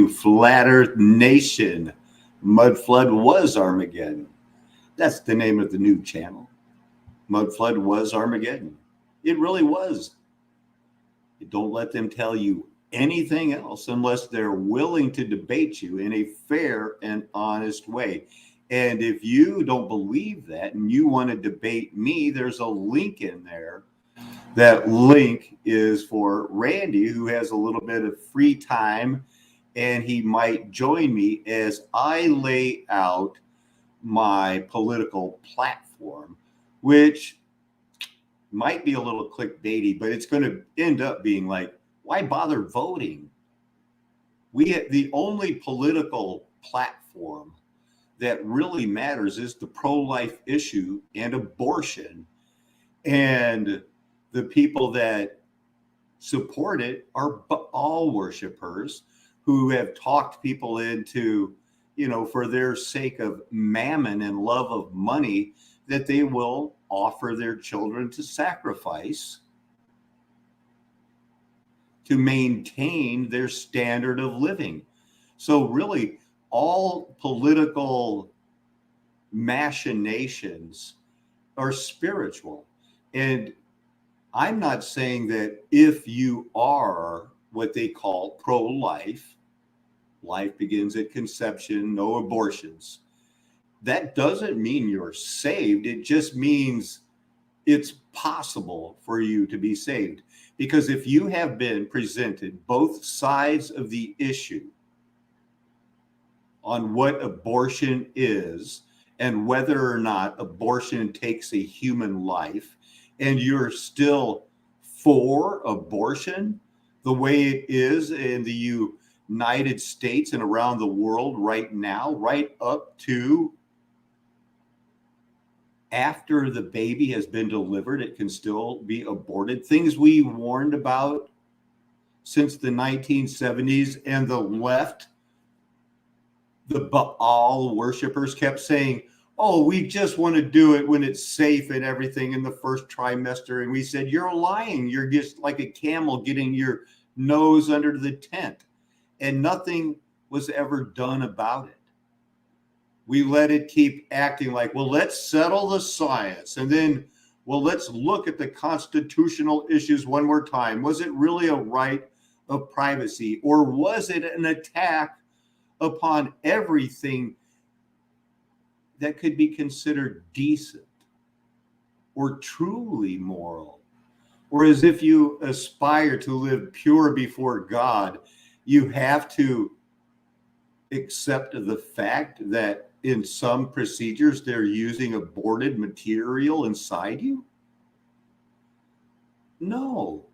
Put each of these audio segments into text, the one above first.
Flat Earth Nation. Mud Flood was Armageddon. That's the name of the new channel. Mud Flood was Armageddon. It really was. Don't let them tell you anything else unless they're willing to debate you in a fair and honest way. And if you don't believe that and you want to debate me, there's a link in there. That link is for Randy, who has a little bit of free time, and he might join me as I lay out my political platform, which might be a little clickbaity, but it's going to end up being like, why bother voting? The only political platform that really matters is the pro-life issue and abortion. And the people that support it are Baal worshipers who have talked people into, for their sake of mammon and love of money, that they will offer their children to sacrifice to maintain their standard of living. So really, all political machinations are spiritual. And I'm not saying that if you are what they call pro-life, life begins at conception, no abortions, that doesn't mean you're saved. It just means it's possible for you to be saved. Because if you have been presented both sides of the issue on what abortion is and whether or not abortion takes a human life, and you're still for abortion the way it is in the United States and around the world right now, right up to after the baby has been delivered, it can still be aborted. Things we warned about since the 1970s, and the left, the Baal worshipers kept saying, oh, we just want to do it when it's safe and everything in the first trimester. And we said, you're lying. You're just like a camel getting your nose under the tent. And nothing was ever done about it. We let it keep acting like, well, let's settle the science. And then, well, let's look at the constitutional issues one more time. Was it really a right of privacy? Or was it an attack upon everything that could be considered decent or truly moral? Or as if you aspire to live pure before God, you have to accept the fact that in some procedures they're using aborted material inside you? No,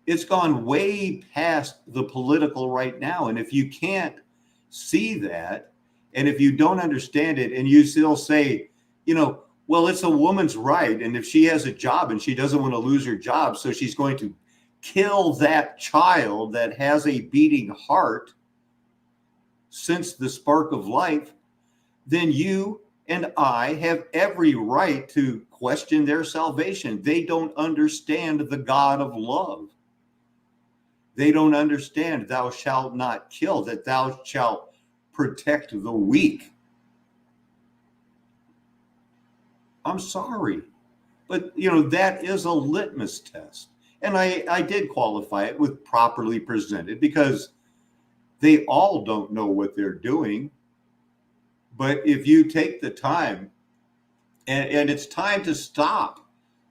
it's gone way past the political right now. And if you can't see that, and if you don't understand it, and you still say, well, it's a woman's right. And if she has a job and she doesn't want to lose her job, so she's going to kill that child that has a beating heart since the spark of life, then you and I have every right to question their salvation. They don't understand the God of love. They don't understand thou shalt not kill, that thou shalt protect the weak. I'm sorry, but that is a litmus test. And I did qualify it with properly presented, because they all don't know what they're doing. But if you take the time, and it's time to stop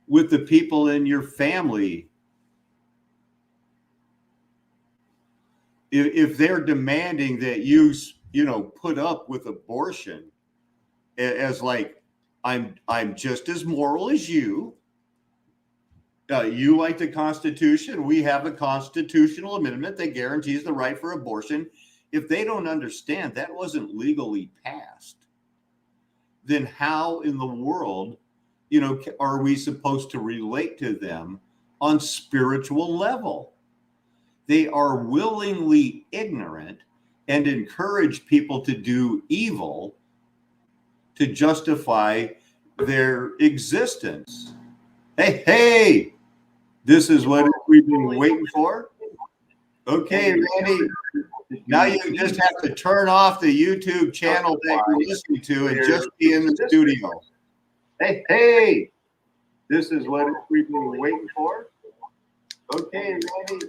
with the people in your family, if they're demanding that you put up with abortion as like, I'm just as moral as you. You like the Constitution. We have a constitutional amendment that guarantees the right for abortion. If they don't understand that wasn't legally passed, then how in the world, are we supposed to relate to them on spiritual level? They are willingly ignorant and encourage people to do evil to justify their existence. Hey, this is what we've been waiting for. Okay, Randy. Now you just have to turn off the YouTube channel that you're listening to and just be in the studio. Hey, this is what we've been waiting for. Okay, Randy.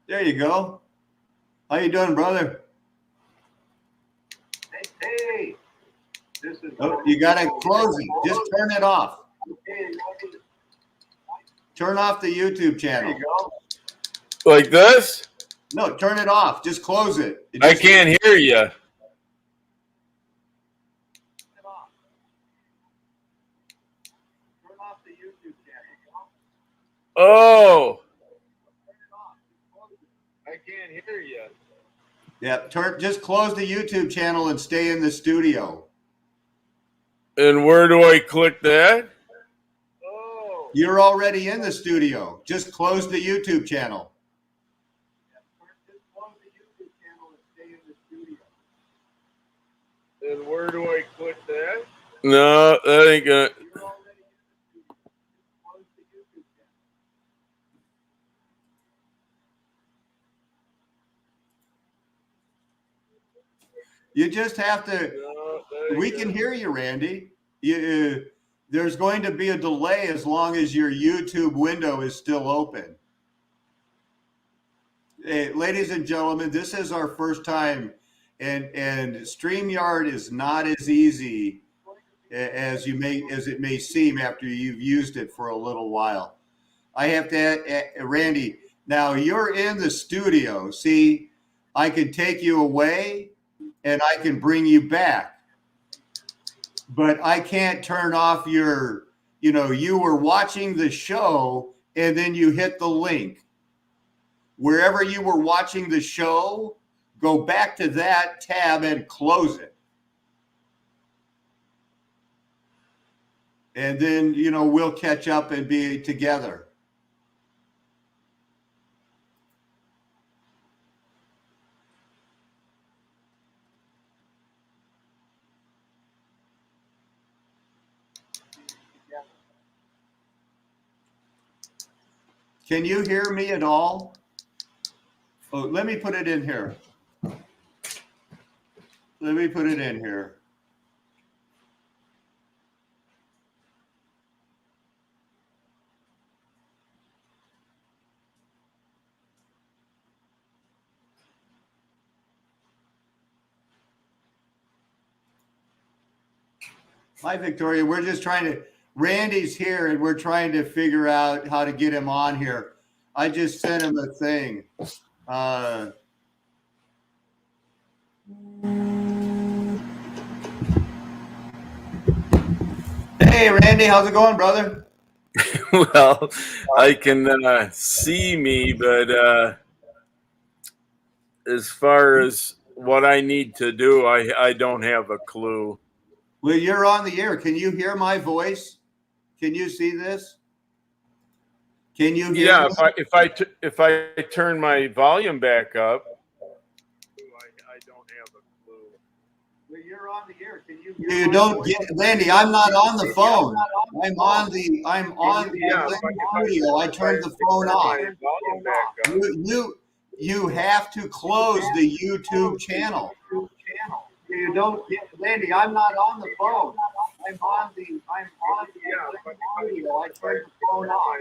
There you go. How you doing, brother? Hey. This is you got to close it. Just turn it off. Turn off the YouTube channel. There you go. Like this? No, turn it off. Just close it. I can't hear you. Turn off the YouTube channel. Oh. I can't hear you. Yeah, just close the YouTube channel and stay in the studio. And where do I click that? Oh. You're already in the studio. Just close the YouTube channel. Just close the YouTube channel and stay in the studio. And where do I click that? No, that ain't gonna. You're already in the studio. Just close the YouTube channel. You just have to. We can hear you, Randy. There's going to be a delay as long as your YouTube window is still open. Hey, ladies and gentlemen, this is our first time, and StreamYard is not as easy as it may seem after you've used it for a little while. I have to add, Randy. Now you're in the studio. See, I can take you away, and I can bring you back. But I can't turn off your, you were watching the show and then you hit the link. Wherever you were watching the show, go back to that tab and close it. And then, we'll catch up and be together. Can you hear me at all? Oh, let me put it in here. Let me put it in here. Hi, Victoria. We're just Randy's here and we're trying to figure out how to get him on here. I just sent him a thing. Hey, Randy, how's it going, brother? Well, I can see me, but as far as what I need to do, I don't have a clue. Well, you're on the air. Can you hear my voice? Can you see this? Can you hear? Yeah, if I turn my volume back up, I don't have a clue. Well, you're on the air. Can you hear? You don't get, Randy. I'm not on the phone. I'm on the studio. I turned the phone off. You have to close the YouTube channel. You don't get, Randy. I'm not on the phone. I'm on the studio. I turned the phone off.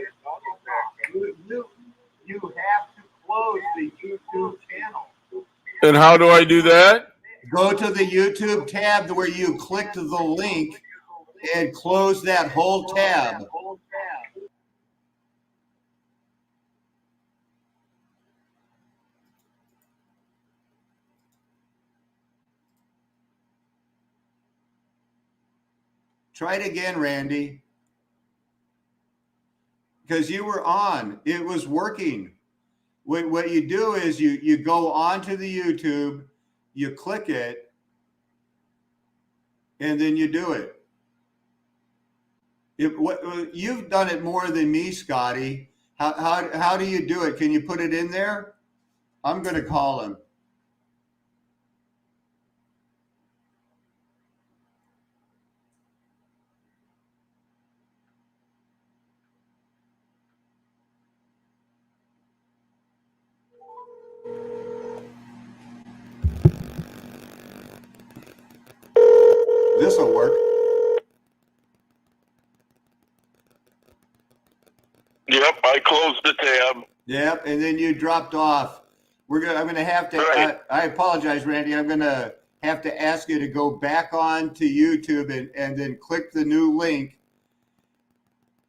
You have to close the YouTube channel. And how do I do that? Go to the YouTube tab where you clicked the link and close that whole tab. Try it again, Randy. Because you were on. It was working. What you do is you go onto the YouTube, you click it, and then you do it. You've done it more than me, Scotty. How do you do it? Can you put it in there? I'm going to call him. will work. Yep, I closed the tab. Yep, and then you dropped off. I'm gonna have to. Right. I apologize, Randy. I'm gonna have to ask you to go back on to YouTube and then click the new link,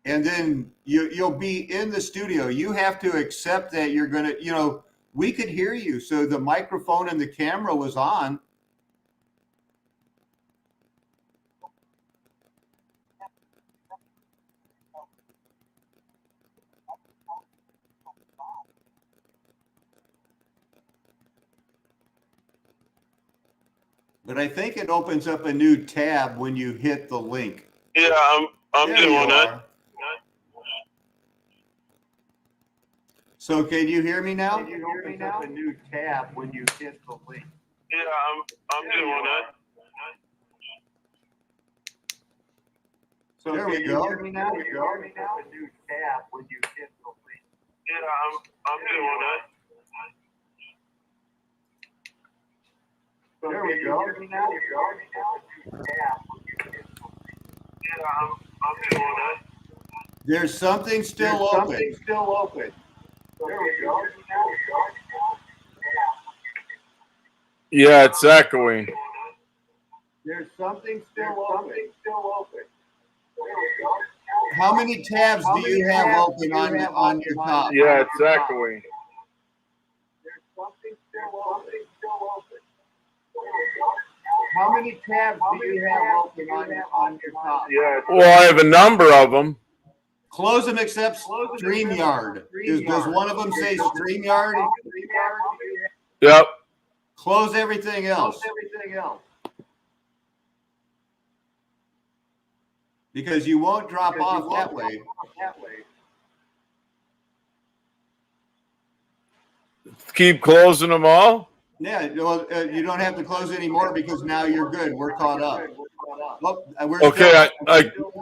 and then you'll be in the studio. You have to accept that you're gonna. We could hear you, so the microphone and the camera was on. But I think it opens up a new tab when you hit the link. Yeah, I'm There doing you it. are. So can you hear me now? It opens up a new tab when you hit the link. Yeah, I'm doing it. So there we go. Hear me now? A new tab when you hit the link. Yeah, I'm doing it. So there we go. Hear me now? A new tab when you hit the link. Yeah, I'm doing it. There's something still open. There we go. Yeah, it's echoing. There's something still open. How many tabs do you have open on your top? Yeah, it's echoing. There's something still open. How many tabs do you have open on your top? Yeah. Well, I have a number of them. Close them except StreamYard. Does one of them say StreamYard? Yep. Close everything else. Because you won't drop off that way. Keep closing them all. Yeah, well, you don't have to close anymore because now you're good. We're caught up. Oh, we're Okay,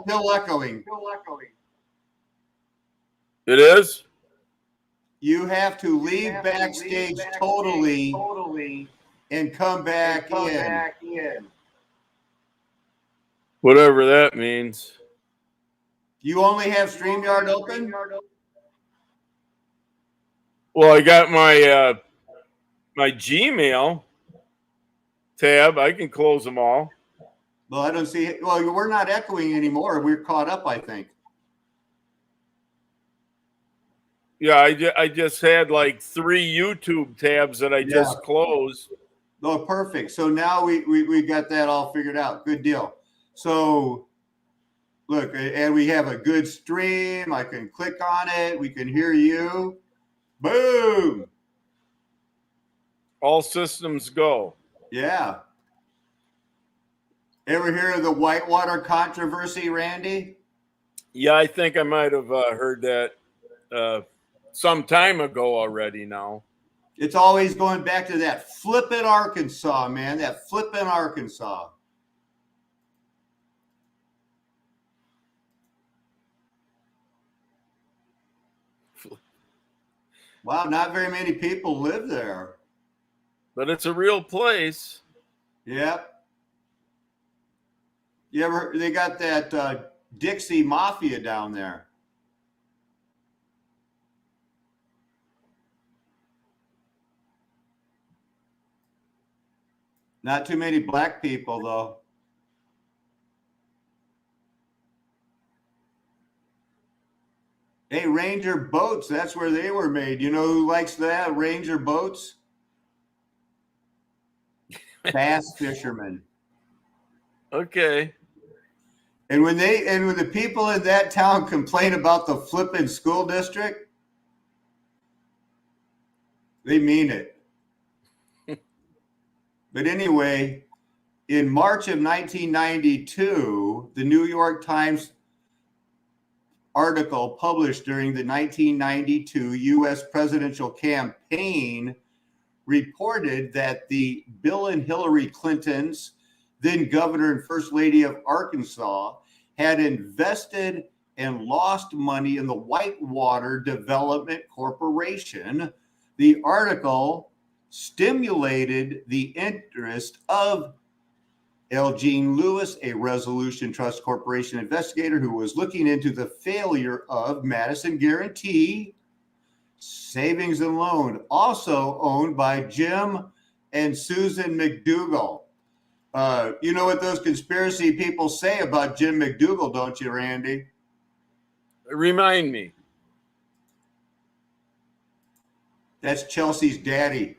still echoing. It is? You have to leave backstage totally and come back in. Whatever that means. You only have StreamYard open? Well, I got my my Gmail tab. I can close them all. Well, I don't see it. Well, we're not echoing anymore. We're caught up, I think. Yeah, I just had like 3 YouTube tabs that I just closed. Oh, perfect. So now we got that all figured out. Good deal. So look, and we have a good stream. I can click on it. We can hear you. Boom. All systems go. Yeah. Ever hear of the Whitewater controversy, Randy? Yeah, I think I might have heard that some time ago already now. It's always going back to that flippin' Arkansas, man. That flippin' Arkansas. Wow, not very many people live there. But it's a real place. Yep. They got that Dixie Mafia down there. Not too many black people, though. Hey, Ranger boats, that's where they were made. You know who likes that? Ranger boats? Bass fishermen. Okay. And when the people in that town complain about the flipping school district, they mean it. But anyway, in March of 1992, the New York Times article published during the 1992 U.S. presidential campaign reported that the Bill and Hillary Clintons, then governor and first lady of Arkansas, had invested and lost money in the Whitewater Development Corporation. The article stimulated the interest of L. Jean Lewis, a Resolution Trust Corporation investigator who was looking into the failure of Madison Guarantee Savings and Loan, also owned by Jim and Susan McDougal. You know what those conspiracy people say about Jim McDougal, don't you, Randy? Remind me. That's Chelsea's daddy.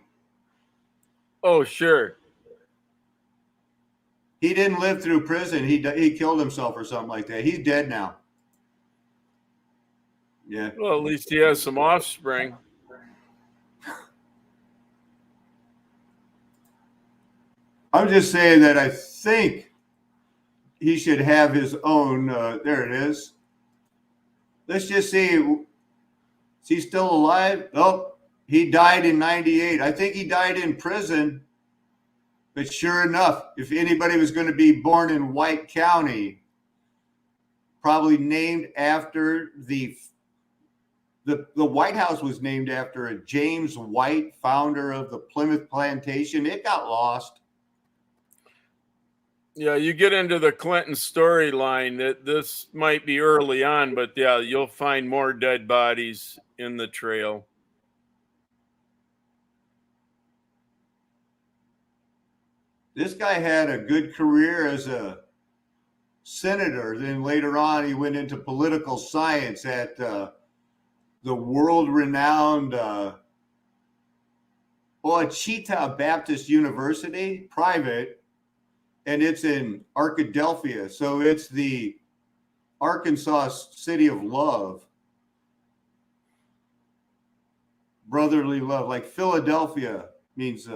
Oh, sure. He didn't live through prison. He killed himself or something like that. He's dead now. Yeah. Well, at least he has some offspring. I'm just saying that I think he should have his own. There it is. Let's just see. Is he still alive? Oh, he died in 98. I think he died in prison. But sure enough, if anybody was going to be born in White County, probably named after the White House was named after a James White, founder of the Plymouth Plantation. It got lost. Yeah, you get into the Clinton storyline that this might be early on, but yeah, you'll find more dead bodies in the trail. This guy had a good career as a senator. Then later on, he went into political science at the world-renowned Ouachita Baptist University, private, and it's in Arkadelphia. So it's the Arkansas City of Love. Brotherly love, like Philadelphia means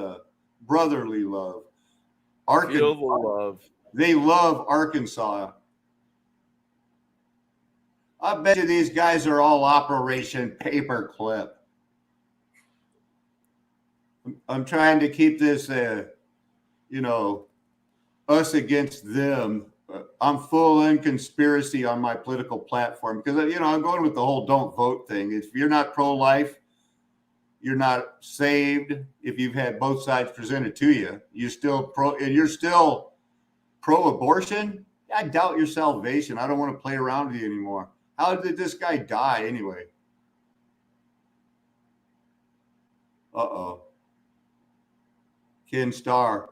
brotherly love. Feel the love. They love Arkansas. I bet you these guys are all Operation Paperclip. I'm trying to keep this, us against them. I'm full in conspiracy on my political platform because, I'm going with the whole don't vote thing. If you're not pro-life, you're not saved. If you've had both sides presented to you, you're still pro-abortion. I doubt your salvation. I don't want to play around with you anymore. How did this guy die anyway? Uh-oh. Ken Starr.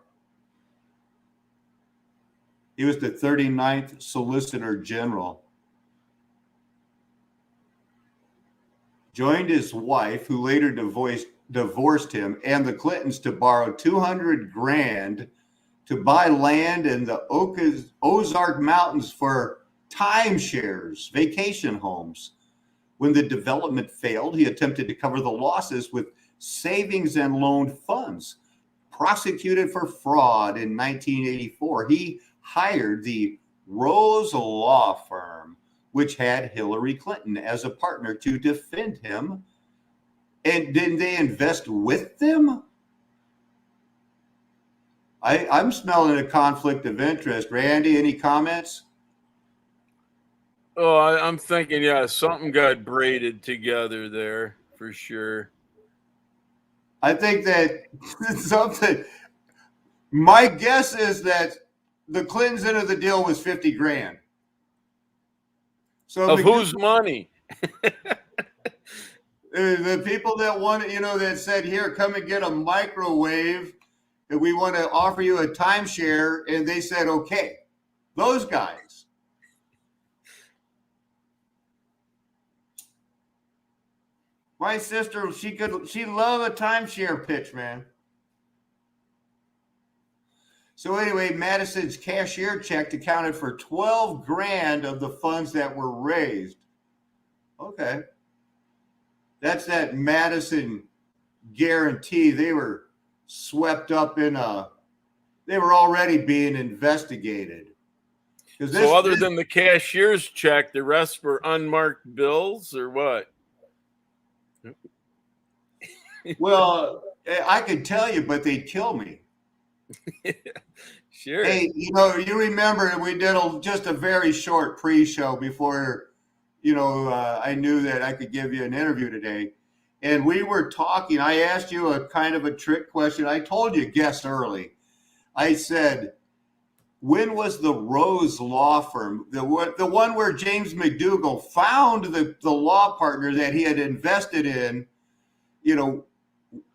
He was the 39th Solicitor General. Joined his wife, who later divorced him, and the Clintons to borrow $200,000 to buy land in the Ozark Mountains for timeshares, vacation homes. When the development failed, he attempted to cover the losses with savings and loan funds. Prosecuted for fraud in 1984, he hired the Rose Law Firm, which had Hillary Clinton as a partner to defend him. And didn't they invest with them? I'm smelling a conflict of interest. Randy, any comments? Oh, I'm thinking, yeah, something got braided together there for sure. I think that something. My guess is that the Clintons end of the deal was $50,000. So of whose money? The people that wanted, that said, "Here, come and get a microwave, and we want to offer you a timeshare," and they said, "Okay." Those guys. My sister, she loved a timeshare pitch, man. So anyway, Madison's cashier check accounted for $12,000 of the funds that were raised. Okay. That's that Madison guarantee. They were swept up they were already being investigated. So other than the cashier's check, the rest were unmarked bills or what? Well, I could tell you, but they'd kill me. Sure. Hey, you remember we did just a very short pre-show before, I knew that I could give you an interview today. And we were talking. I asked you a kind of a trick question. I told you guess early. I said, when was the Rose law firm, the one where James McDougal found the law partner that he had invested in? You know,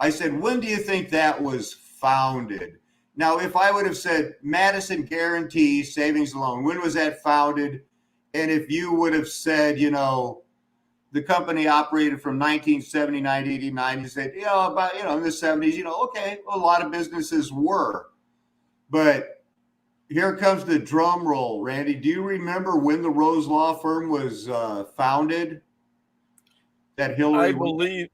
I said, when do you think that was founded? Now, if I would have said Madison Guarantee Savings Loan, when was that founded? And if you would have said, you know, the company operated from 1979 to 89, you said, you know, about, you know, in the 70s, you know, okay, a lot of businesses were. But here comes the drum roll, Randy. Do you remember when the Rose Law Firm was founded? That Hillary.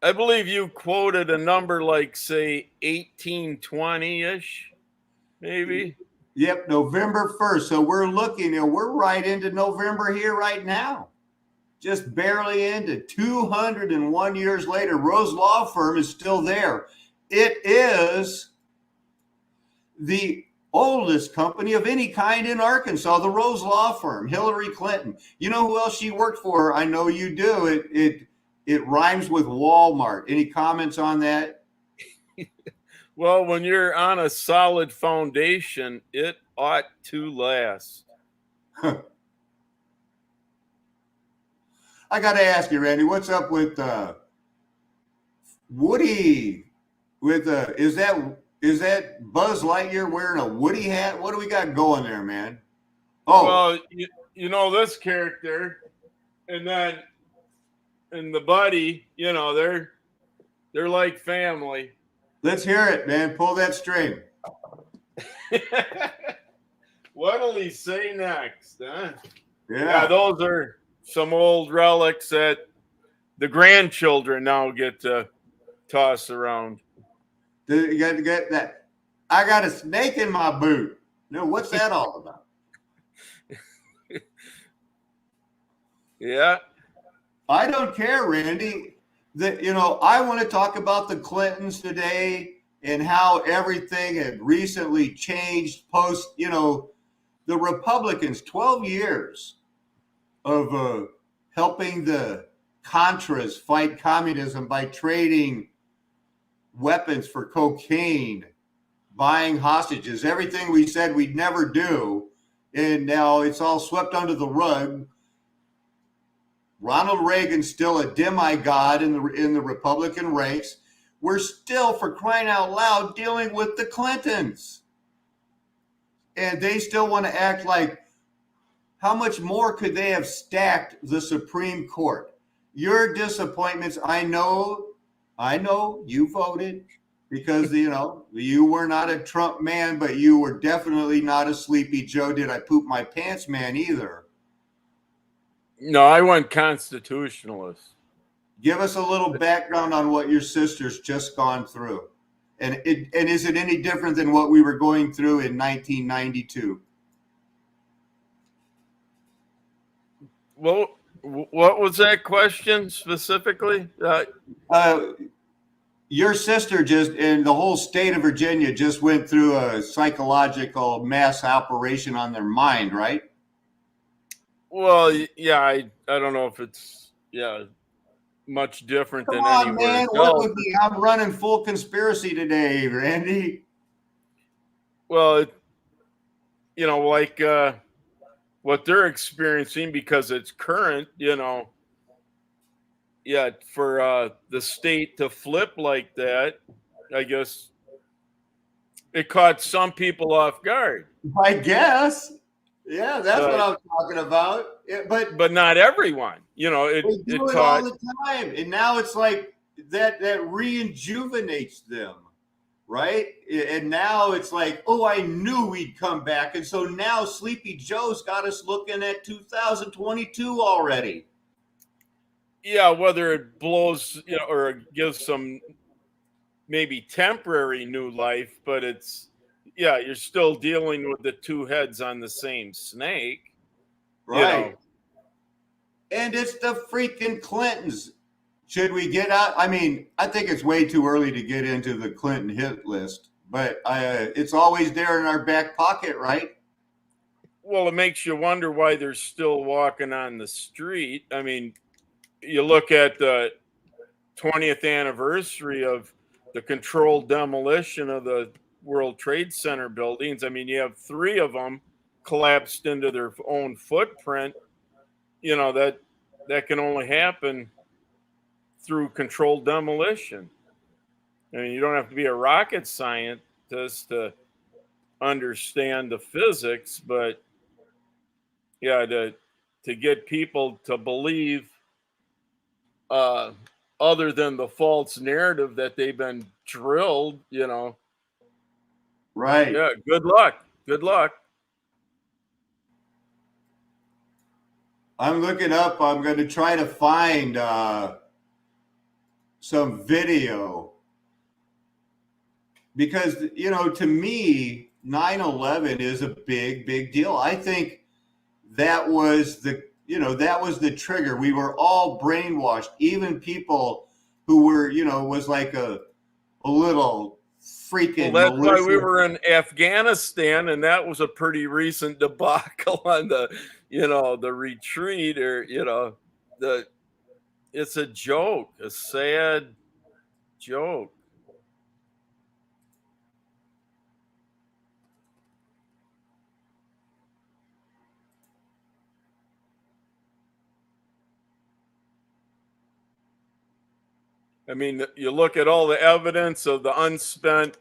I believe you quoted a number like, say, 1820-ish, maybe. Yep, November 1st. So we're looking, you know, we're right into November here right now. Just barely into 201 years later. Rose Law Firm is still there. It is the oldest company of any kind in Arkansas, the Rose Law Firm, Hillary Clinton. You know who else she worked for? I know you do. It rhymes with Walmart. Any comments on that? Well, when you're on a solid foundation, it ought to last. I got to ask you, Randy, what's up with Woody? Is that Buzz Lightyear wearing a Woody hat? What do we got going there, man? Oh, well, you know this character, and the buddy, you know, they're like family. Let's hear it, man. Pull that string. What'll he say next? Huh? Yeah, those are some old relics that the grandchildren now get to toss around. You got to get that. I got a snake in my boot. No, what's that all about? Yeah. I don't care, Randy. I want to talk about the Clintons today and how everything had recently changed post, the Republicans, 12 years of helping the Contras fight communism by trading weapons for cocaine, buying hostages, everything we said we'd never do. And now it's all swept under the rug. Ronald Reagan's still a demigod in the Republican ranks. We're still, for crying out loud, dealing with the Clintons. And they still want to act like, how much more could they have stacked the Supreme Court? Your disappointments, I know you voted because, you were not a Trump man, but you were definitely not a Sleepy Joe, did I poop my pants man either. No, I went constitutionalist. Give us a little background on what your sister's just gone through. And is it any different than what we were going through in 1992? Well, what was that question specifically? Your sister and the whole state of Virginia just went through a psychological mass operation on their mind, right? Well, yeah, I don't know if it's much different Come than on, anywhere man. else. What would be? I'm running full conspiracy today, Randy. Well, what they're experiencing, because it's current, for the state to flip like that, I guess it caught some people off guard. I guess. Yeah, that's what I'm talking about. But not everyone. It all the time. And now it's like that rejuvenates them, right? And now it's like, oh, I knew we'd come back. And so now Sleepy Joe's got us looking at 2022 already. Yeah, whether it blows, or gives some maybe temporary new life, but you're still dealing with the two heads on the same snake. Right. And it's the freaking Clintons. Should we get out? I mean, I think it's way too early to get into the Clinton hit list, but it's always there in our back pocket, right? Well, it makes you wonder why they're still walking on the street. I mean, you look at the 20th anniversary of the controlled demolition of the World Trade Center buildings. I mean, you have 3 of them collapsed into their own footprint. You know, that can only happen through controlled demolition. I mean, you don't have to be a rocket scientist to understand the physics, but yeah, to get people to believe uh, other than the false narrative that they've been drilled, you know. Right. Yeah, good luck. Good luck. I'm looking up. I'm going to try to find some video because, you know, to me, 9/11 is a big, big deal. I think that was that was the trigger. We were all brainwashed, even people who were, was like a little freaking Well, that's why we militia. were in Afghanistan, and that was a pretty recent debacle on the, the retreat, or it's a joke, a sad joke. I mean, you look at all the evidence of the unspent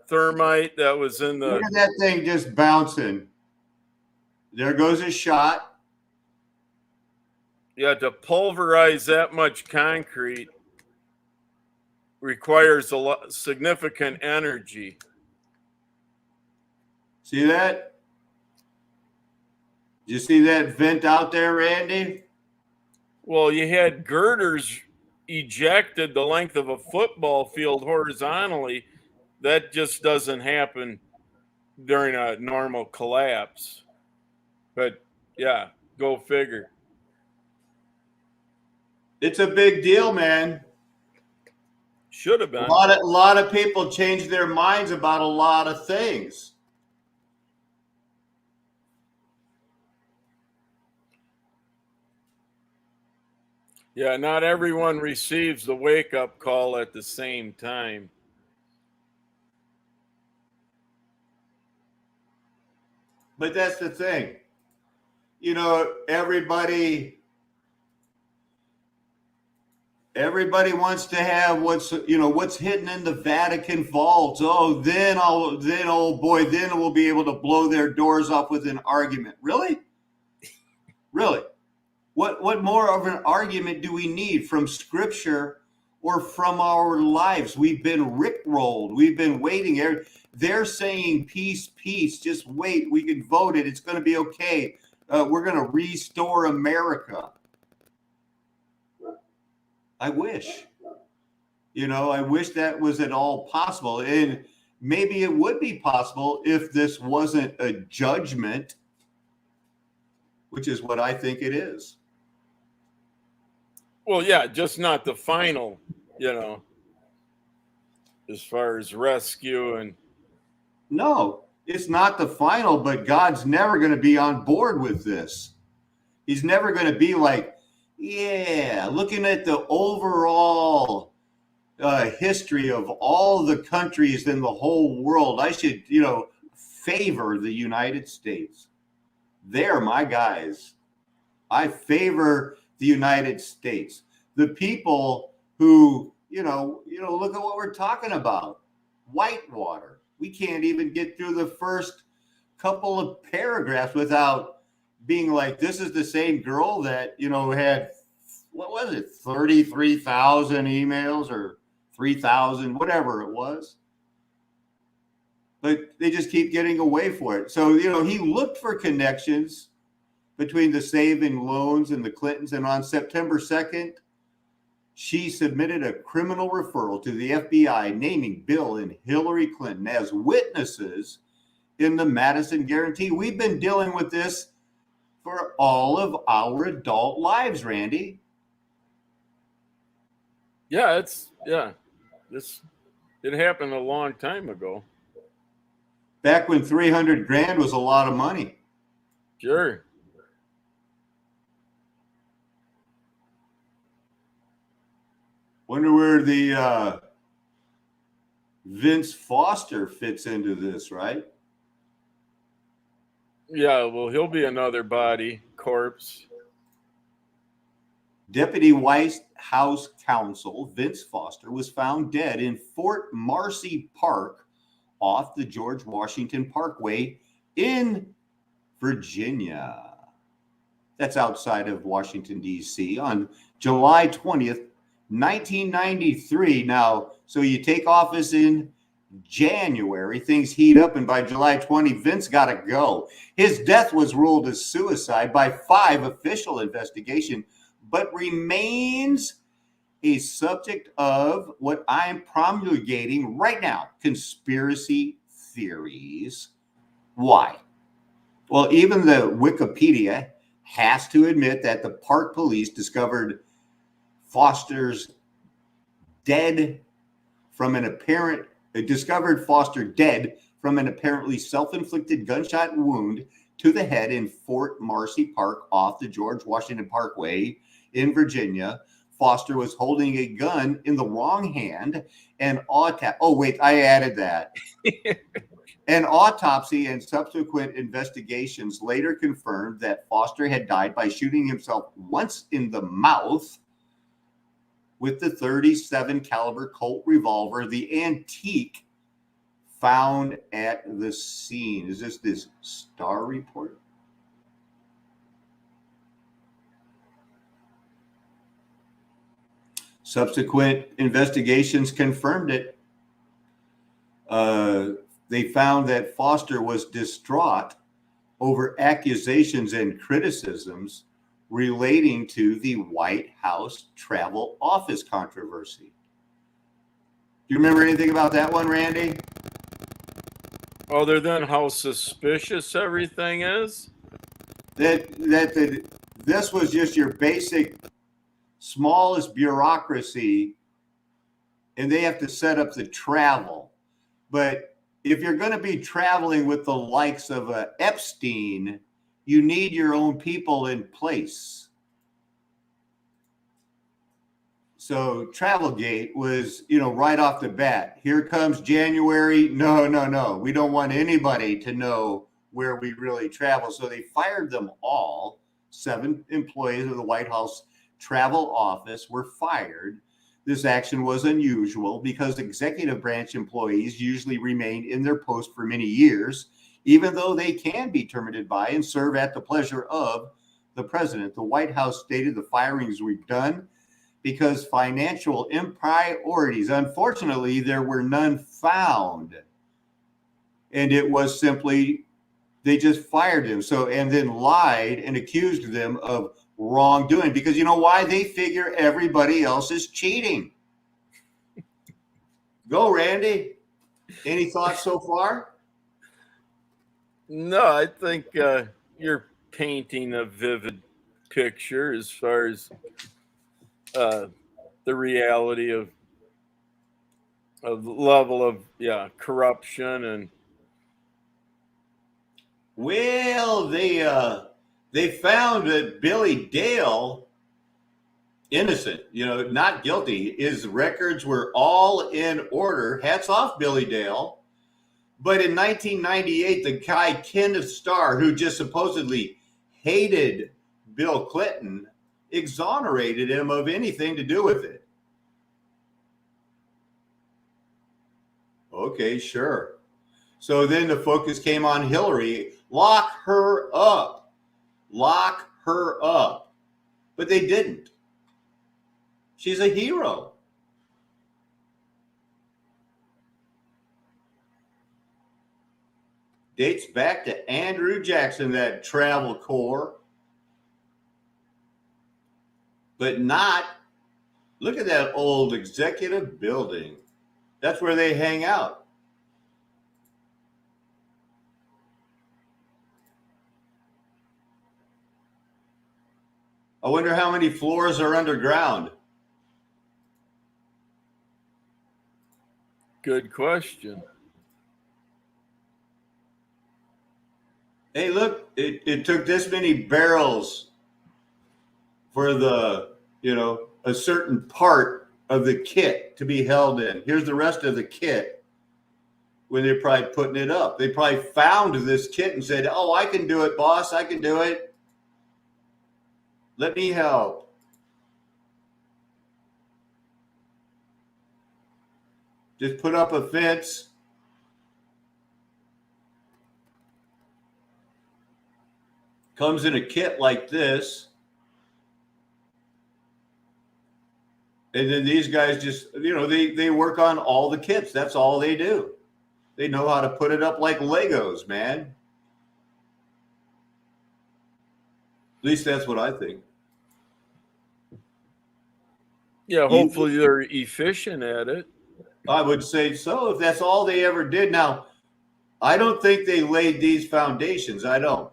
thermite that was in Look the. at that thing just bouncing. There goes a shot. Yeah, to pulverize that much concrete requires significant energy. See that? Did you see that vent out there, Randy? Well, you had girders ejected the length of a football field horizontally. That just doesn't happen during a normal collapse. But yeah, go figure. It's a big deal, man. Should have been. A lot of people change their minds about a lot of things. Yeah, not everyone receives the wake-up call at the same time. But that's the thing. You know, everybody wants to have what's hidden in the Vatican vaults. Oh, then we'll be able to blow their doors off with an argument. Really? Really? What more of an argument do we need from scripture or from our lives? We've been Ric rolled. We've been waiting. They're saying peace, peace. Just wait. We can vote it. It's going to be okay. We're going to restore America. I wish. I wish that was at all possible. And maybe it would be possible if this wasn't a judgment, which is what I think it is. Well, yeah, just not the final, as far as rescue and. No, it's not the final, but God's never going to be on board with this. He's never going to be like, yeah, looking at the overall history of all the countries in the whole world, I should, favor the United States. They're my guys. I favor the United States. The people who, look at what we're talking about. Whitewater. We can't even get through the first couple of paragraphs without being like, this is the same girl that, had, what was it, 33,000 emails or 3,000, whatever it was. But they just keep getting away for it. So, he looked for connections between the saving loans and the Clintons. And on September 2nd, she submitted a criminal referral to the FBI naming Bill and Hillary Clinton as witnesses in the Madison Guarantee. We've been dealing with this for all of our adult lives, Randy. Yeah, it happened a long time ago. Back when 300 grand was a lot of money. Sure. Wonder where the Vince Foster fits into this, right? Yeah, well, he'll be another body corpse. Deputy White House Counsel Vince Foster was found dead in Fort Marcy Park off the George Washington Parkway in Virginia. That's outside of Washington, D.C. on July 20th, 1993. Now, so you take office in January, things heat up, and by July 20, Vince got to go. His death was ruled as suicide by 5 official investigation, but remains a subject of what I'm promulgating right now, conspiracy theories. Why? Well, even the Wikipedia has to admit that the park police discovered Foster dead from an apparently self-inflicted gunshot wound to the head in Fort Marcy Park off the George Washington Parkway in Virginia. Foster was holding a gun in the wrong hand and I added that. An autopsy and subsequent investigations later confirmed that Foster had died by shooting himself once in the mouth with the .37 caliber Colt revolver, the antique found at the scene. Is this Star Report? Subsequent investigations confirmed it. They found that Foster was distraught over accusations and criticisms relating to the White House travel office controversy. Do you remember anything about that one, Randy? Other than how suspicious everything is? This was just your basic smallest bureaucracy, and they have to set up the travel. But if you're going to be traveling with the likes of Epstein, you need your own people in place. So Travelgate was, right off the bat. Here comes January. No. We don't want anybody to know where we really travel. So they fired them all. 7 employees of the White House travel office were fired. This action was unusual because executive branch employees usually remain in their post for many years, even though they can be terminated by and serve at the pleasure of the president. The White House stated the firings were done because financial impriorities. Unfortunately, there were none found. And it was simply, they just fired him. And then lied and accused them of wrongdoing, because you know why? They figure everybody else is cheating. Go, Randy. Any thoughts so far? No, I think you're painting a vivid picture as far as the reality of the level of corruption. And well, they found that Billy Dale innocent, not guilty. His records were all in order. Hats off, Billy Dale. But in 1998, the guy Kenneth Starr, who just supposedly hated Bill Clinton, exonerated him of anything to do with it. Okay, sure. So then the focus came on Hillary. Lock her up. Lock her up. But they didn't. She's a hero. Dates back to Andrew Jackson, that travel corps. But not, look at that old executive building. That's where they hang out. I wonder how many floors are underground. good question. Hey, look, it took this many barrels for the, a certain part of the kit to be held in. Here's the rest of the kit. when they're probably putting it up. They probably found this kit and said, "Oh, I can do it, boss. I can do it. Let me help." Just put up a fence. Comes in a kit like this. And then these guys just, they work on all the kits. That's all they do. They know how to put it up like Legos, man. At least that's what I think. Yeah, hopefully they're efficient at it. I would say so, if that's all they ever did. Now, I don't think they laid these foundations. I don't.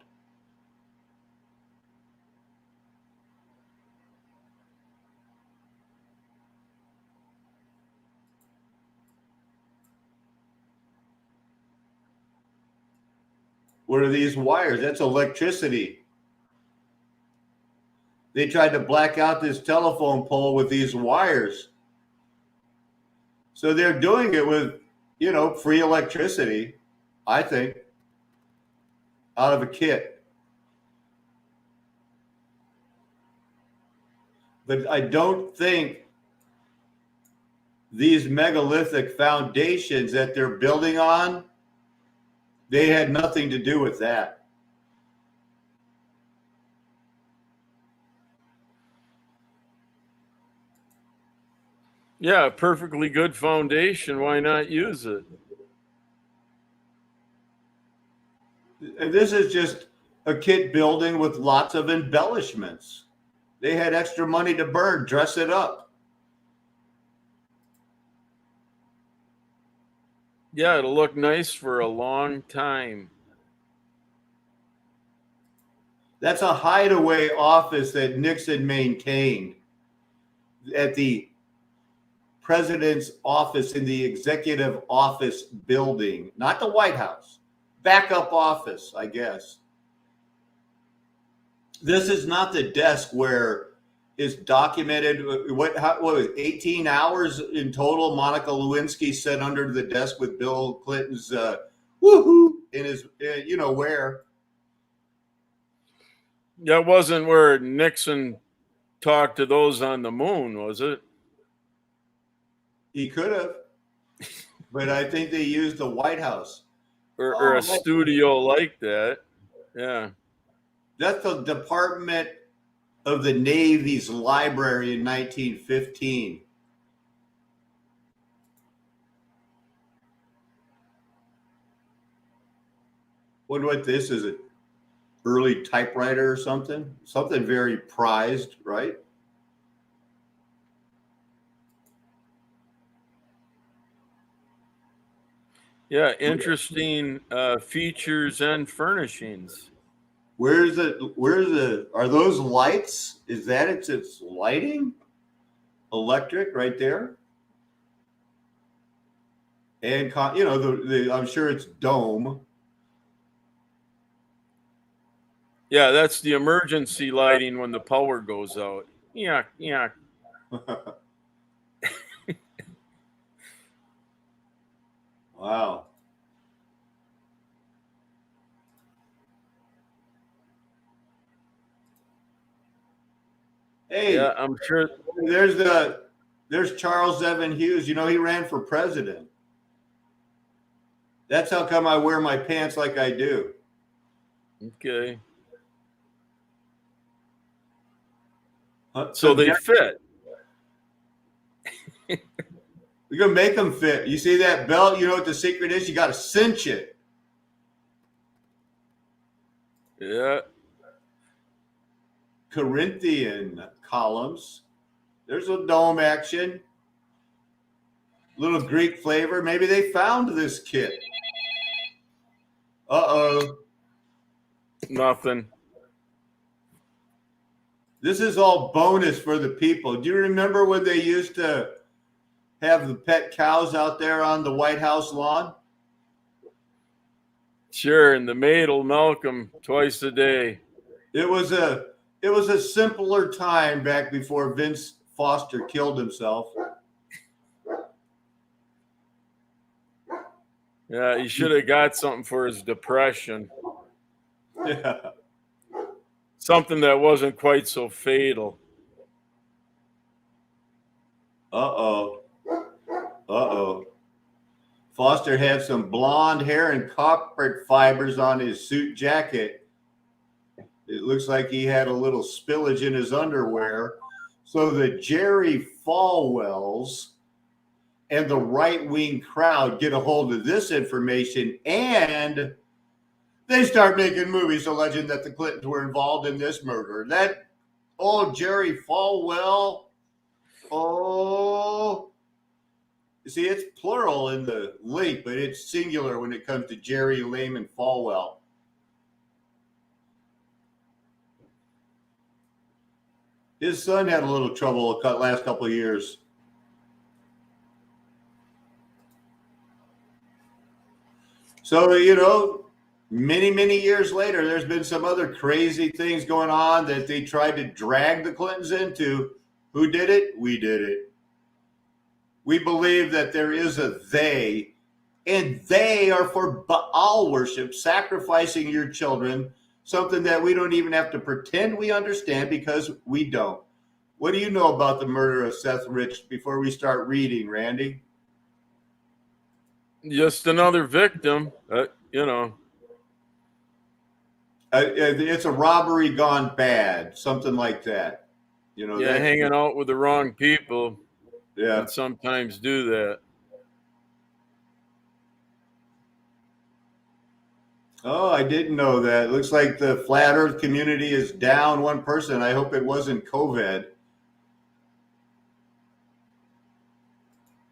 What are these wires? That's electricity. They tried to black out this telephone pole with these wires. So they're doing it with, free electricity, I think, out of a kit. But I don't think these megalithic foundations that they're building on, they had nothing to do with that. Yeah, a perfectly good foundation. Why not use it? And this is just a kit building with lots of embellishments. They had extra money to burn, dress it up. Yeah, it'll look nice for a long time. That's a hideaway office that Nixon maintained at the president's office in the executive office building, not the White House, backup office, I guess. This is not the desk where is documented what was 18 hours in total Monica Lewinsky sat under the desk with Bill Clinton's woohoo in his where. That wasn't where Nixon talked to those on the moon, was it? He could have, but I think they used the White House or a studio like that. Yeah. That's the Department of the Navy's library in 1915. Wonder what this is, an early typewriter or something? Something very prized, right? Yeah, interesting features and furnishings. Are those lights? Is that its lighting? Electric right there? And I'm sure it's dome. Yeah, that's the emergency lighting when the power goes out. Yeah. Wow. Hey, yeah, I'm sure. There's Charles Evan Hughes. He ran for president. That's how come I wear my pants like I do. Okay. So they fit. We're going to make them fit. You see that belt? You know what the secret is? You got to cinch it. Yeah. Corinthian columns. There's a dome action. Little Greek flavor. Maybe they found this kit. Uh-oh. Nothing. This is all bonus for the people. Do you remember when they used to have the pet cows out there on the White House lawn? Sure, and the maid will milk them twice a day. It was a simpler time back before Vince Foster killed himself. Yeah, he should have got something for his depression. Yeah. Something that wasn't quite so fatal. Uh-oh. Uh-oh. Foster had some blonde hair and copper fibers on his suit jacket. It looks like he had a little spillage in his underwear. So the Jerry Falwells and the right-wing crowd get a hold of this information, and they start making movies alleging that the Clintons were involved in this murder. That old Jerry Falwell, oh, see, it's plural in the link, but it's singular when it comes to Jerry Lehman Falwell. His son had a little trouble the last couple of years. So, you know, many, many years later, there's been some other crazy things going on that they tried to drag the Clintons into. Who did it? We did it. We believe that there is a they, and they are for Baal worship, sacrificing your children, something that we don't even have to pretend we understand because we don't. What do you know about the murder of Seth Rich before we start reading, Randy? Just another victim, you know. It's a robbery gone bad, something like that. You know, Yeah, hanging out with the wrong people. Yeah. And sometimes do that. Oh, I didn't know that. Looks like the flat earth community is down one person. I hope it wasn't COVID.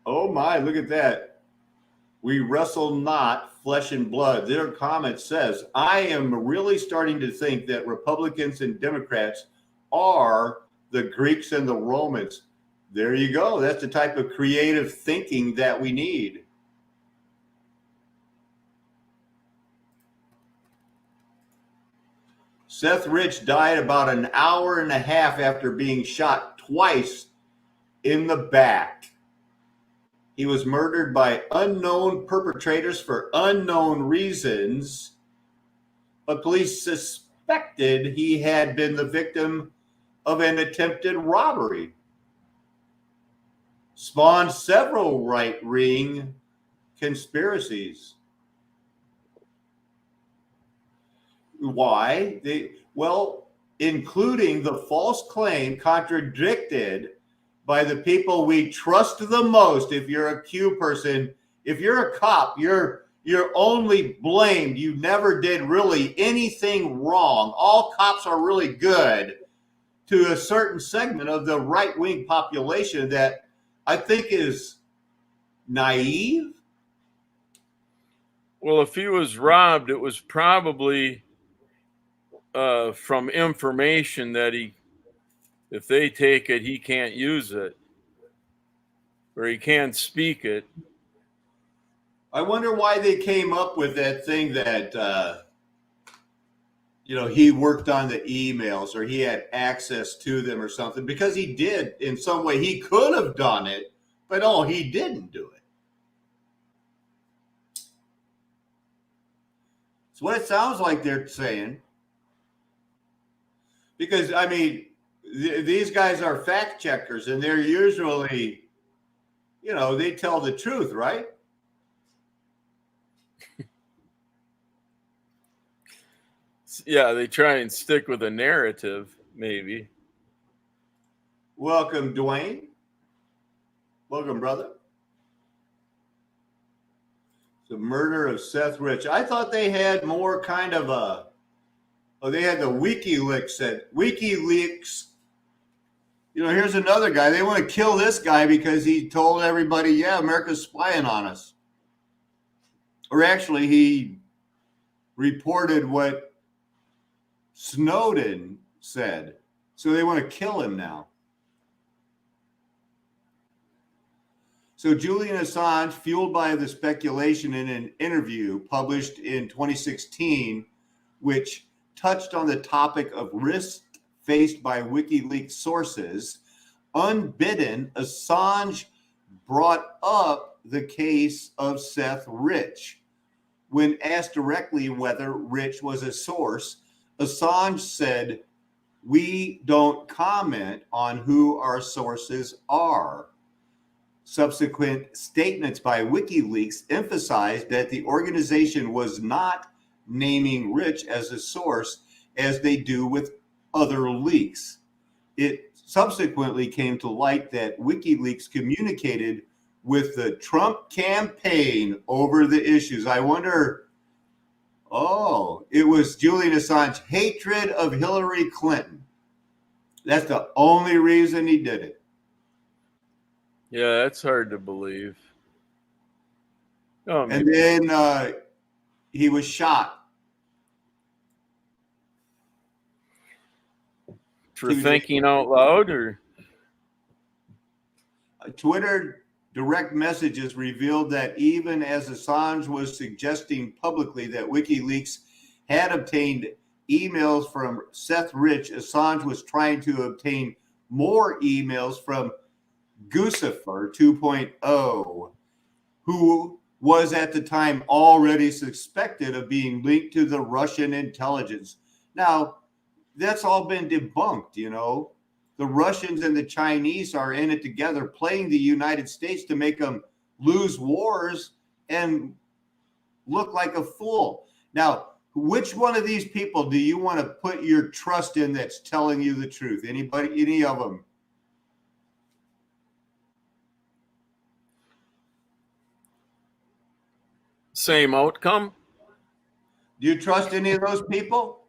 Oh my, look at that. We wrestle not flesh and blood. Their comment says, I am really starting to think that Republicans and Democrats are the Greeks and the Romans. There you go. That's the type of creative thinking that we need. Seth Rich died about an hour and a half after being shot twice in the back. He was murdered by unknown perpetrators for unknown reasons, but police suspected he had been the victim of an attempted robbery. Spawned several right-wing conspiracies. Why? Including the false claim contradicted by the people we trust the most. If you're a Q person, if you're a cop, you're only blamed. You never did really anything wrong. All cops are really good, to a certain segment of the right-wing population that I think is naive. Well, if he was robbed, it was probably from information that if they take it, he can't use it, or he can't speak it. I wonder why they came up with that thing that, he worked on the emails or he had access to them or something, because he did in some way. He could have done it, but he didn't do it. It's what it sounds like they're saying. Because, I mean, these guys are fact checkers, and they're usually, they tell the truth, right? Yeah, they try and stick with a narrative, maybe. Welcome, Dwayne. Welcome, brother. The murder of Seth Rich. I thought they had more kind of they had the WikiLeaks. Here's another guy. They want to kill this guy because he told everybody, yeah, America's spying on us. Or actually, he reported what Snowden said. So they want to kill him now. So Julian Assange, fueled by the speculation in an interview published in 2016, which touched on the topic of risks faced by WikiLeaks sources, unbidden, Assange brought up the case of Seth Rich. when asked directly whether Rich was a source, Assange said, "We don't comment on who our sources are." Subsequent statements by WikiLeaks emphasized that the organization was not naming Rich as a source as they do with other leaks. It subsequently came to light that WikiLeaks communicated with the Trump campaign over the issues. I wonder, it was Julian Assange's hatred of Hillary Clinton. That's the only reason he did it. Yeah, that's hard to believe. Oh, And then he was shot. For thinking out loud, or Twitter direct messages revealed that even as Assange was suggesting publicly that WikiLeaks had obtained emails from Seth Rich, Assange was trying to obtain more emails from Guccifer 2.0, who was at the time already suspected of being linked to the Russian intelligence. Now, that's all been debunked, you know. The Russians and the Chinese are in it together, playing the United States to make them lose wars and look like a fool. Now, which one of these people do you want to put your trust in that's telling you the truth? Anybody, any of them? same outcome? Do you trust any of those people?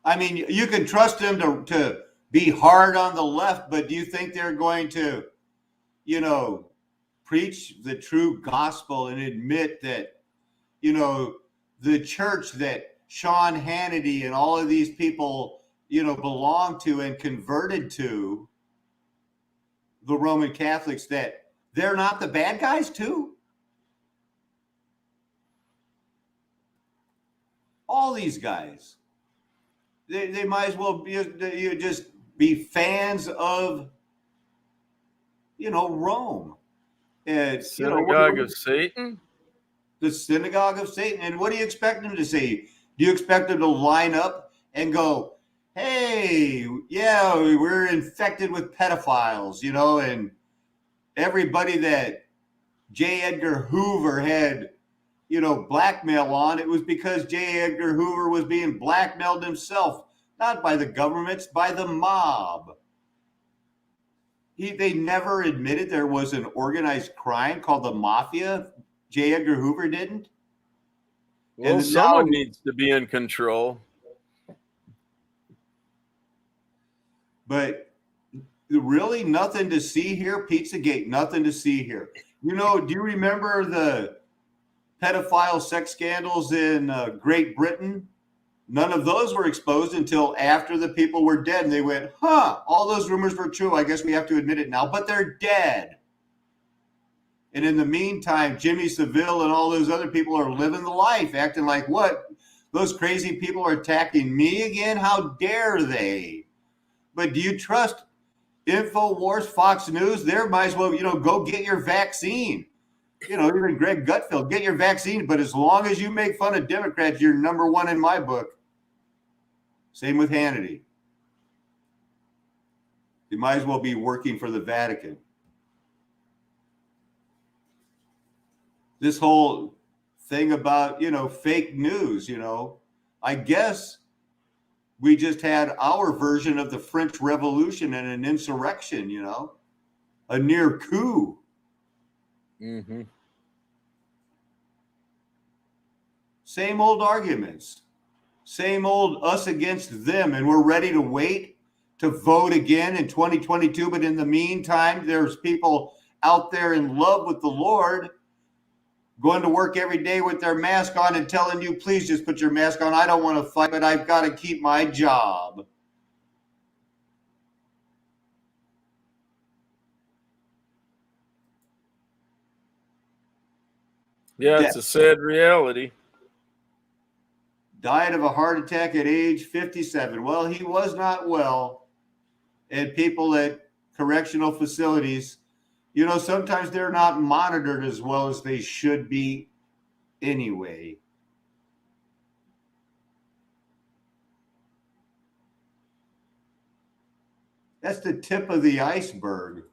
I mean, you can trust them to be hard on the left, but do you think they're going to, preach the true gospel and admit that, the church that Sean Hannity and all of these people, belong to and converted to, the Roman Catholics, that they're not the bad guys too? All these guys. They might as well just be fans of, Rome. And, Synagogue of Satan? The synagogue of Satan. And what do you expect them to say? Do you expect them to line up and go, hey, yeah, we're infected with pedophiles, and everybody that J. Edgar Hoover had, blackmail on, it was because J. Edgar Hoover was being blackmailed himself, not by the governments, by the mob. They never admitted there was an organized crime called the mafia. J. Edgar Hoover didn't. Well, And someone now, needs to be in control. But really nothing to see here. Pizzagate, nothing to see here. Do you remember the pedophile sex scandals in Great Britain? None of those were exposed until after the people were dead. And they went, all those rumors were true. I guess we have to admit it now, but they're dead. And in the meantime, Jimmy Savile and all those other people are living the life, acting like, what? Those crazy people are attacking me again? How dare they? But do you trust InfoWars, Fox News? They might as well, go get your vaccine. Even Greg Gutfeld, get your vaccine. But as long as you make fun of Democrats, you're number one in my book. Same with Hannity. You might as well be working for the Vatican. This whole thing about, fake news, I guess we just had our version of the French Revolution and an insurrection, a near coup. Mm-hmm. Same old arguments, same old us against them. And we're ready to wait to vote again in 2022. But in the meantime, there's people out there in love with the Lord going to work every day with their mask on and telling you, please just put your mask on. I don't want to fight, but I've got to keep my job. Yeah, it's a sad reality. Died of a heart attack at age 57. Well, he was not well. And people at correctional facilities, sometimes they're not monitored as well as they should be. anyway. That's the tip of the iceberg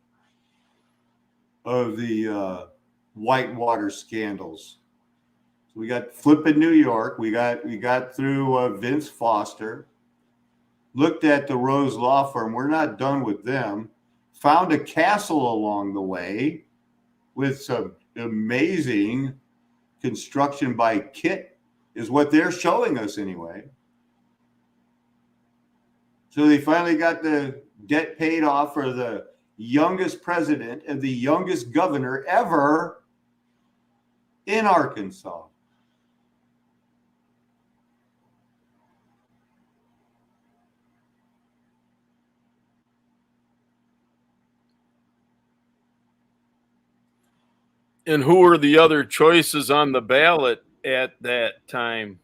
of the Whitewater scandals. So we got flipping New York. We got through Vince Foster. Looked at the Rose Law Firm. We're not done with them. Found a castle along the way with some amazing construction by Kit, is what they're showing us anyway. So they finally got the debt paid off for the youngest president and the youngest governor ever in Arkansas. And who were the other choices on the ballot at that time?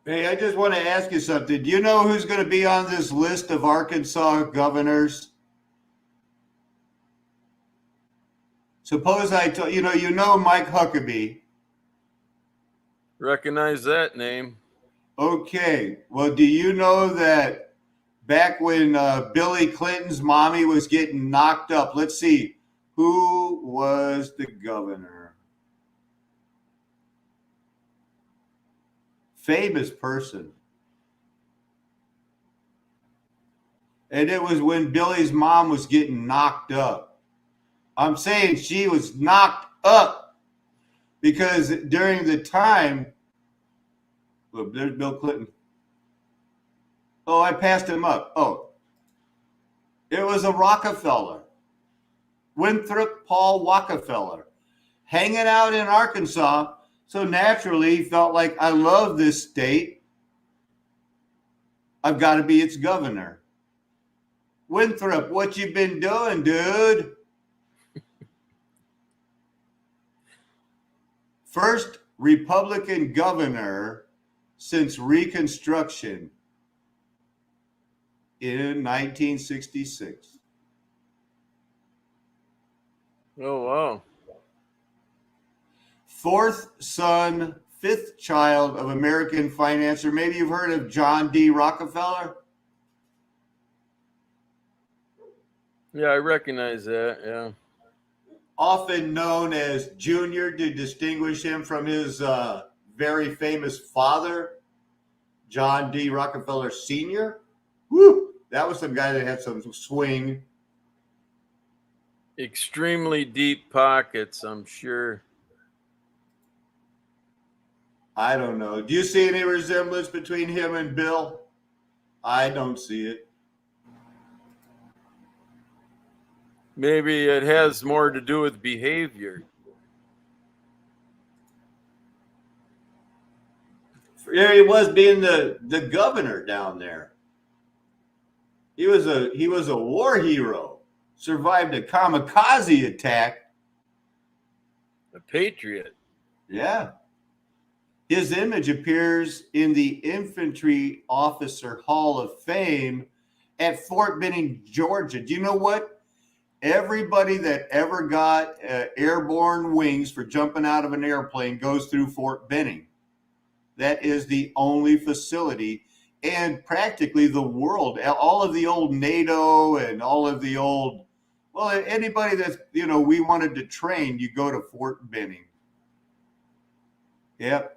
Hey, I just want to ask you something. Do you know who's going to be on this list of Arkansas governors? Suppose I told you know Mike Huckabee. Recognize that name. Okay. Well, do you know that back when Billy Clinton's mommy was getting knocked up, let's see, who was the governor? Famous person. And it was when Billy's mom was getting knocked up. I'm saying she was knocked up because during the time, look, there's Bill Clinton. Oh, I passed him up. Oh, it was a Rockefeller, Winthrop Paul Rockefeller, hanging out in Arkansas. So naturally, he felt like, I love this state. I've got to be its governor. Winthrop, what you been doing, dude? First Republican governor since Reconstruction in 1966. Oh, wow. Fourth son, fifth child of American financier. Maybe you've heard of John D. Rockefeller. Yeah, I recognize that. Yeah. Often known as Junior to distinguish him from his very famous father, John D. Rockefeller Sr. Woo! That was some guy that had some swing. Extremely deep pockets, I'm sure. I don't know. Do you see any resemblance between him and Bill? I don't see it. Maybe it has more to do with behavior. There he was being the governor down there. He was a war hero. Survived a kamikaze attack. A patriot. Yeah. His image appears in the Infantry Officer Hall of Fame at Fort Benning, Georgia. Do you know what? Everybody that ever got airborne wings for jumping out of an airplane goes through Fort Benning. That is the only facility, and practically the world, all of the old NATO and all of the old, well, anybody that's, we wanted to train, you go to Fort Benning. Yep.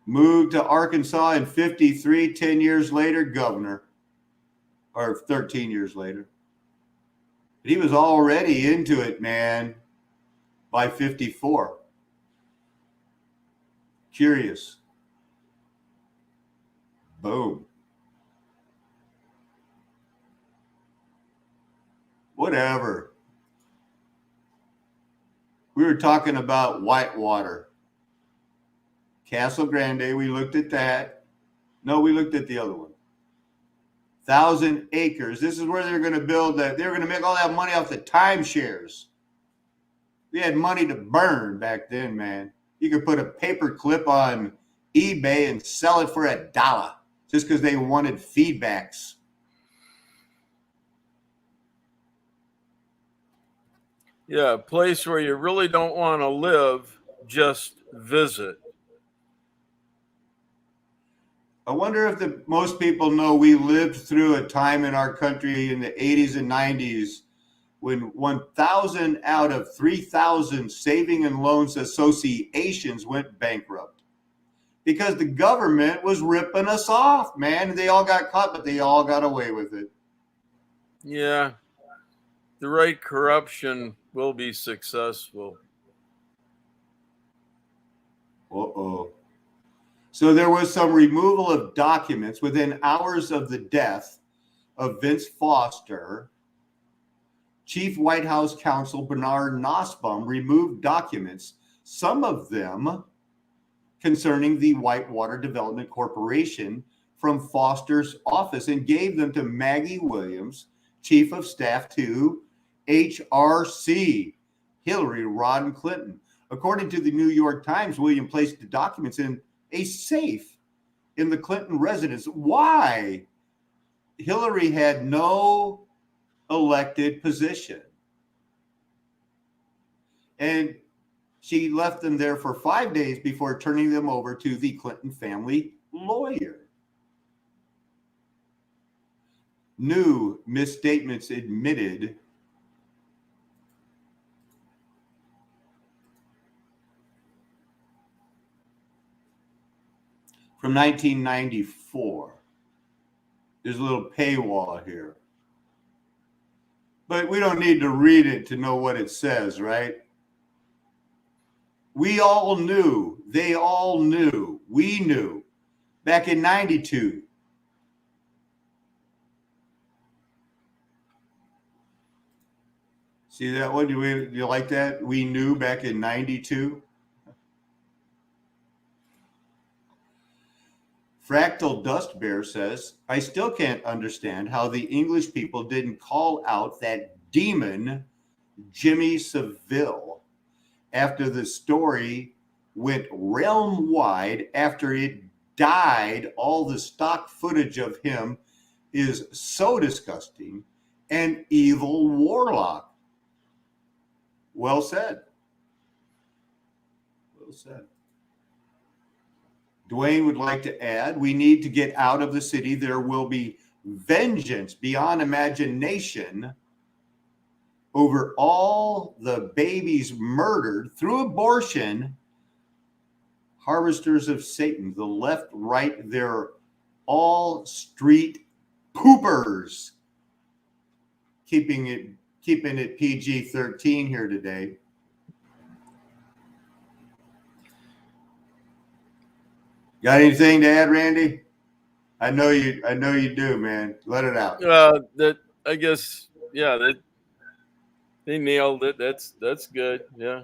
Moved to Arkansas in 53, 10 years later, governor, or 13 years later. But he was already into it, man, by 54. Curious. Boom. Whatever. We were talking about Whitewater. Castle Grande, we looked at that. No, we looked at the other one. 1,000 acres. This is where they're going to build that. They're going to make all that money off the timeshares. We had money to burn back then, man. You could put a paper clip on eBay and sell it for $1 just because they wanted feedbacks. Yeah, a place where you really don't want to live, just visit. I wonder if most people know we lived through a time in our country in the 80s and 90s when 1,000 out of 3,000 saving and loans associations went bankrupt because the government was ripping us off, man. They all got caught, but they all got away with it. Yeah, the right corruption will be successful. Uh-oh. So there was some removal of documents within hours of the death of Vince Foster. Chief White House counsel Bernard Nussbaum removed documents, some of them concerning the Whitewater Development Corporation, from Foster's office and gave them to Maggie Williams, chief of staff to HRC, Hillary Rodham Clinton. According to the New York Times, William placed the documents in a safe in the Clinton residence. Why? Hillary had no elected position. And she left them there for 5 days before turning them over to the Clinton family lawyer. New misstatements admitted. From 1994. There's a little paywall here. But we don't need to read it to know what it says, right? We all knew. They all knew. We knew. Back in 92. See that one? Do you like that? We knew back in 92. Fractal Dust Bear says, I still can't understand how the English people didn't call out that demon, Jimmy Savile, after the story went realm wide after it died. All the stock footage of him is so disgusting. An evil warlock. Well said. Well said. Dwayne would like to add, we need to get out of the city. There will be vengeance beyond imagination over all the babies murdered through abortion. Harvesters of Satan, the left, right, they're all street poopers. Keeping it PG-13 here today. Got anything to add, Randy? I know you do, man. Let it out. That I guess, yeah, that they nailed it. That's good. Yeah.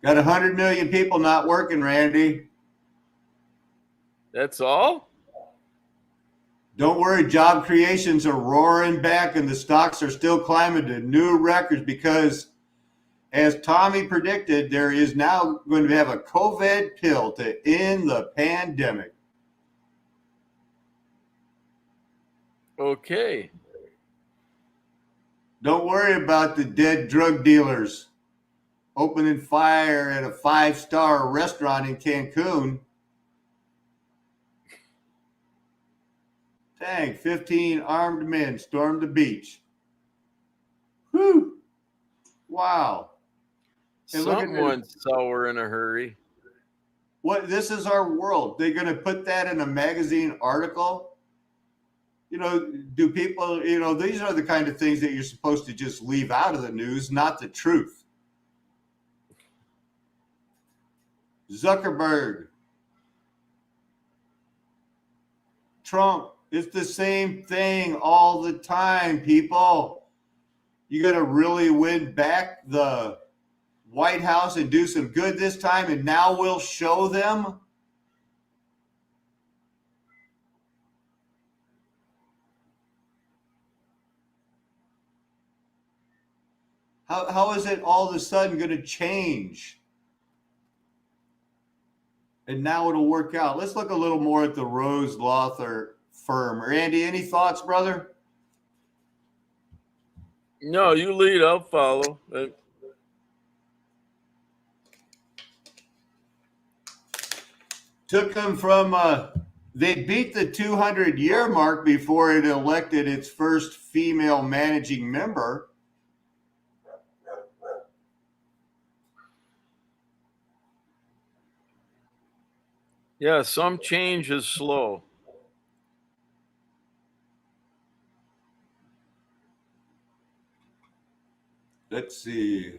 Got 100 million people not working, Randy. That's all? Don't worry, job creations are roaring back and the stocks are still climbing to new records because, as Tommy predicted, there is now going to have a COVID pill to end the pandemic. Okay. Don't worry about the dead drug dealers opening fire at a 5-star restaurant in Cancun. Dang, 15 armed men stormed the beach. Whew. Wow. And Someone went sour in a hurry. What? This is our world. They're going to put that in a magazine article? You know, do people, these are the kind of things that you're supposed to just leave out of the news, not the truth. Zuckerberg. Trump. It's the same thing all the time, people. You going to really win back the White House and do some good this time, and now we'll show them? How is it all of a sudden going to change? And now it'll work out. Let's look a little more at the Rose Law firm. Randy, any thoughts, brother? No, you lead, I'll follow. Took them from, they beat the 200-year mark before it elected its first female managing member. Yeah, some change is slow. Let's see.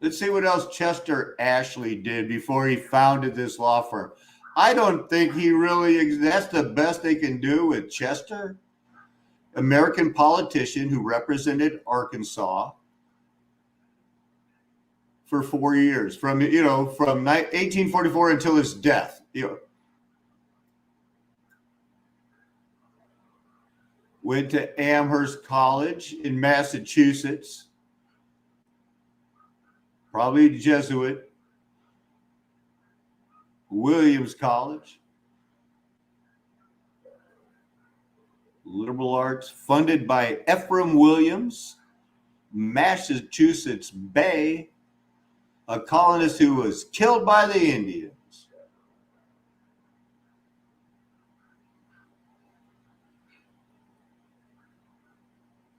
Let's see what else Chester Ashley did before he founded this law firm. I don't think he really, that's the best they can do with Chester. American politician who represented Arkansas for 4 years, from 1844 until his death. Went to Amherst College in Massachusetts, probably Jesuit. Williams College, liberal arts, funded by Ephraim Williams, Massachusetts Bay, a colonist who was killed by the Indians.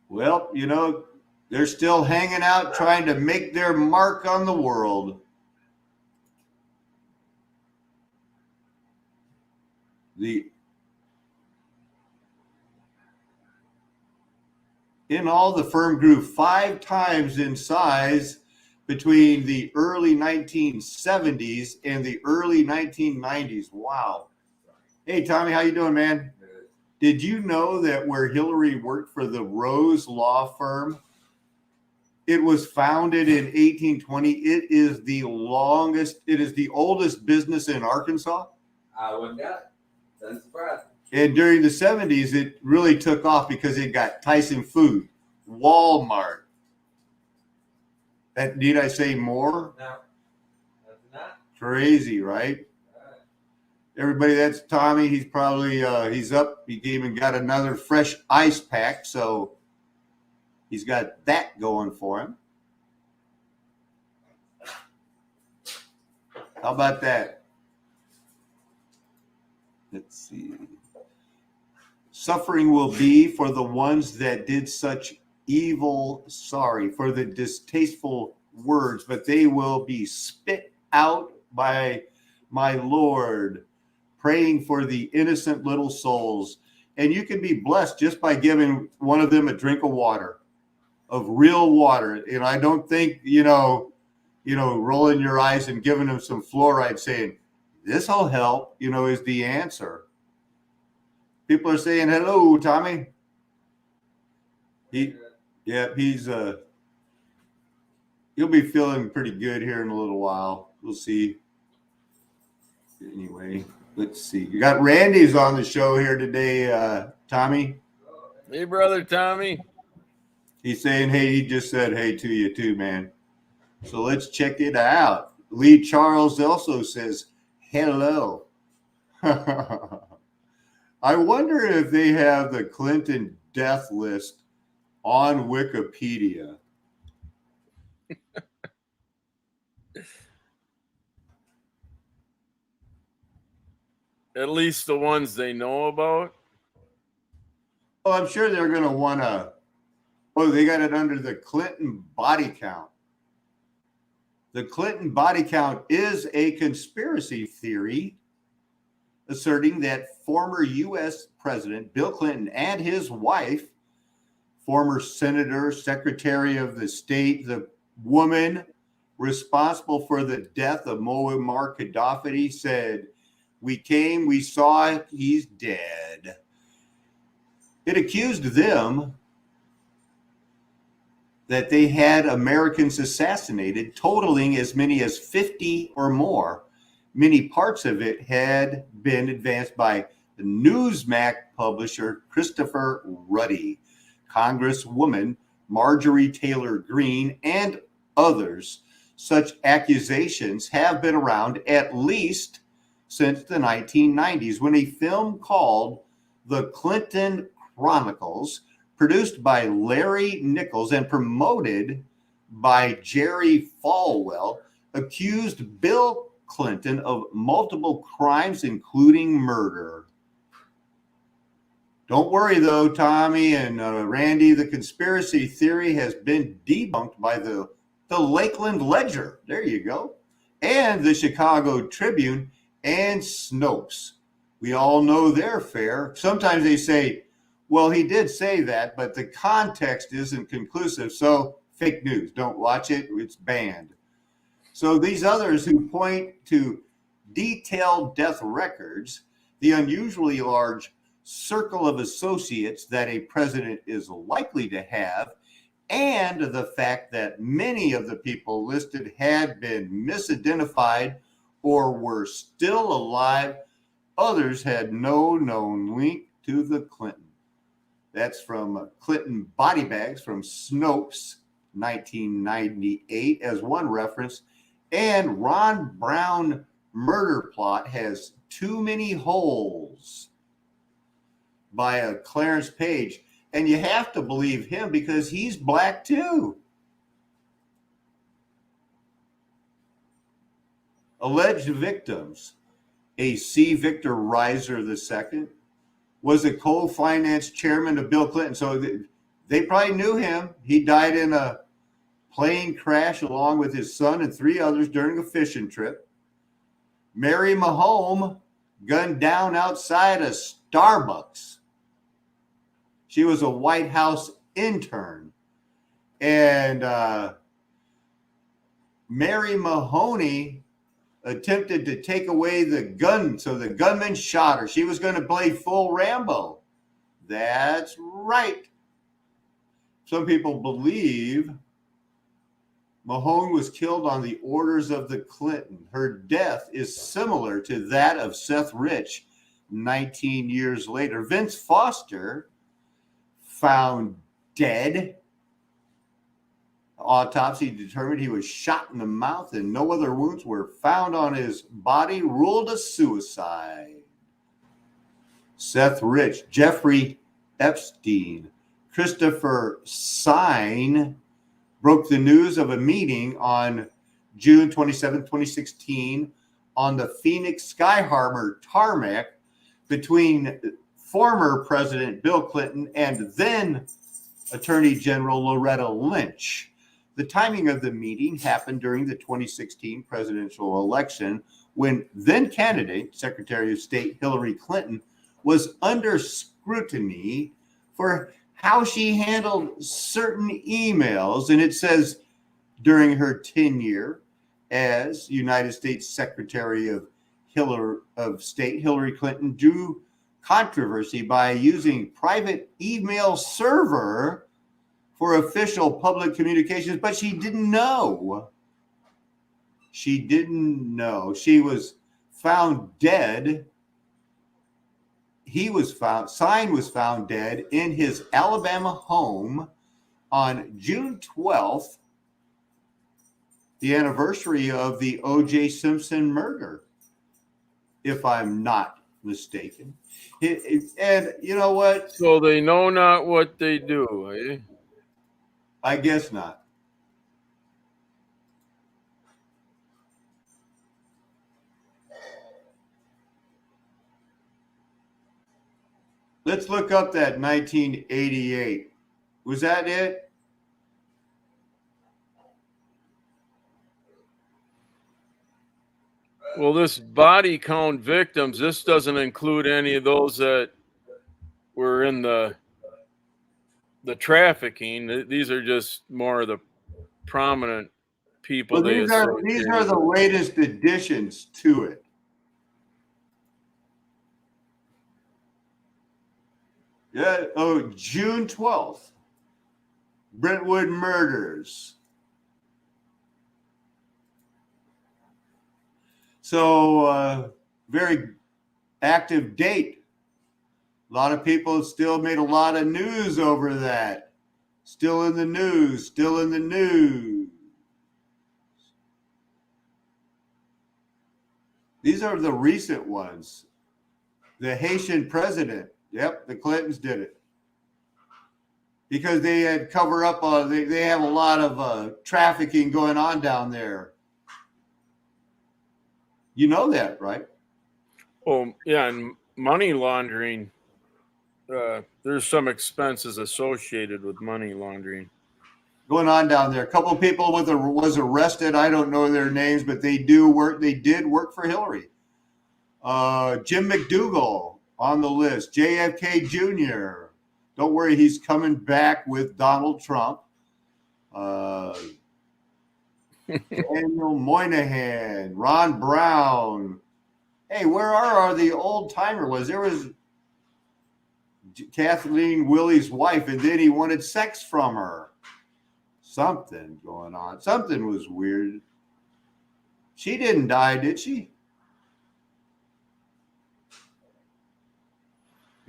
Well, they're still hanging out trying to make their mark on the world. In all, the firm grew 5 times in size between the early 1970s and the early 1990s. Wow. Hey, Tommy, how you doing, man? Did you know that where Hillary worked for the Rose Law Firm, it was founded in 1820. It is the oldest business in Arkansas. I wouldn't doubt it. Doesn't surprise me. And during the 70s, it really took off because it got Tyson Food, Walmart. Need I say more? No, that's not. Crazy, right? Everybody, that's Tommy. He's probably, he's up. He even got another fresh ice pack, so he's got that going for him. How about that? Let's see. Suffering will be for the ones that did such evil, for the distasteful words, but they will be spit out by my Lord, praying for the innocent little souls. And you can be blessed just by giving one of them a drink of water, of real water. And I don't think, rolling your eyes and giving them some fluoride saying, this will help, is the answer. People are saying, hello, Tommy. He'll be feeling pretty good here in a little while. We'll see. Anyway, let's see. You got Randy's on the show here today, Tommy. Hey, brother Tommy. He's saying, hey, he just said hey to you too, man. So let's check it out. Lee Charles also says, hello. I wonder if they have the Clinton death list on Wikipedia. At least the ones they know about. Well, I'm sure they're going to want to. Oh, they got it under the Clinton body count. The Clinton body count is a conspiracy theory asserting that former U.S. President Bill Clinton and his wife, former Senator, Secretary of the State, the woman responsible for the death of Muammar Gaddafi, said, we came, we saw it, he's dead. It accused them that they had Americans assassinated, totaling as many as 50 or more. Many parts of it had been advanced by the Newsmax publisher Christopher Ruddy, Congresswoman Marjorie Taylor Greene, and others. Such accusations have been around at least since the 1990s, when a film called The Clinton Chronicles, produced by Larry Nichols and promoted by Jerry Falwell, accused Bill Clinton of multiple crimes, including murder. Don't worry, though, Tommy and Randy, the conspiracy theory has been debunked by the Lakeland Ledger. There you go. And the Chicago Tribune and Snopes. We all know their fare. Sometimes they say, well, he did say that, but the context isn't conclusive, so fake news. Don't watch it. It's banned. So these others who point to detailed death records, the unusually large circle of associates that a president is likely to have, and the fact that many of the people listed had been misidentified or were still alive, others had no known link to the Clinton. That's from Clinton Body Bags from Snopes, 1998, as one reference. And Ron Brown Murder Plot has too many holes by Clarence Page. And you have to believe him because he's black too. Alleged victims: a C. Victor Reiser II was a co-finance chairman of Bill Clinton. So they probably knew him. He died in a plane crash along with his son and 3 others during a fishing trip. Mary Mahone gunned down outside a Starbucks. She was a White House intern. And Mary Mahoney attempted to take away the gun, so the gunman shot her. She was going to play full Rambo. That's right. Some people believe Mahone was killed on the orders of the Clinton. Her death is similar to that of Seth Rich 19 years later. Vince Foster found dead. Autopsy determined he was shot in the mouth and no other wounds were found on his body, ruled a suicide. Seth Rich, Jeffrey Epstein, Christopher Sine broke the news of a meeting on June 27, 2016 on the Phoenix Sky Harbor tarmac between former President Bill Clinton and then Attorney General Loretta Lynch. The timing of the meeting happened during the 2016 presidential election when then candidate Secretary of State Hillary Clinton was under scrutiny for how she handled certain emails. And it says during her tenure as United States Secretary of State, Hillary Clinton drew controversy by using private email server for official public communications, but she didn't know. She didn't know. She was found dead. Sine was found dead in his Alabama home on June 12th, the anniversary of the O.J. Simpson murder, if I'm not mistaken. And you know what? So they know not what they do, eh? I guess not. Let's look up that 1988. Was that it? Well, this body count victims, this doesn't include any of those that were in the trafficking. These are just more of the prominent people. Well, these are the latest additions to it. Yeah. Oh, June 12th. Brentwood murders. So, very active date. A lot of people still made a lot of news over that. Still in the news, still in the news. These are the recent ones. The Haitian president. Yep, the Clintons did it. Because they had cover up, they have a lot of trafficking going on down there. You know that, right? Oh, yeah, and money laundering. There's some expenses associated with money laundering. Going on down there. A couple of people was arrested. I don't know their names, but they do work. They did work for Hillary. Jim McDougal on the list. JFK Jr. Don't worry, he's coming back with Donald Trump. Daniel Moynihan, Ron Brown. Hey, where are the old timer ones? There was Kathleen Willie's wife, and then he wanted sex from her. Something going on. Something was weird. She didn't die, did she?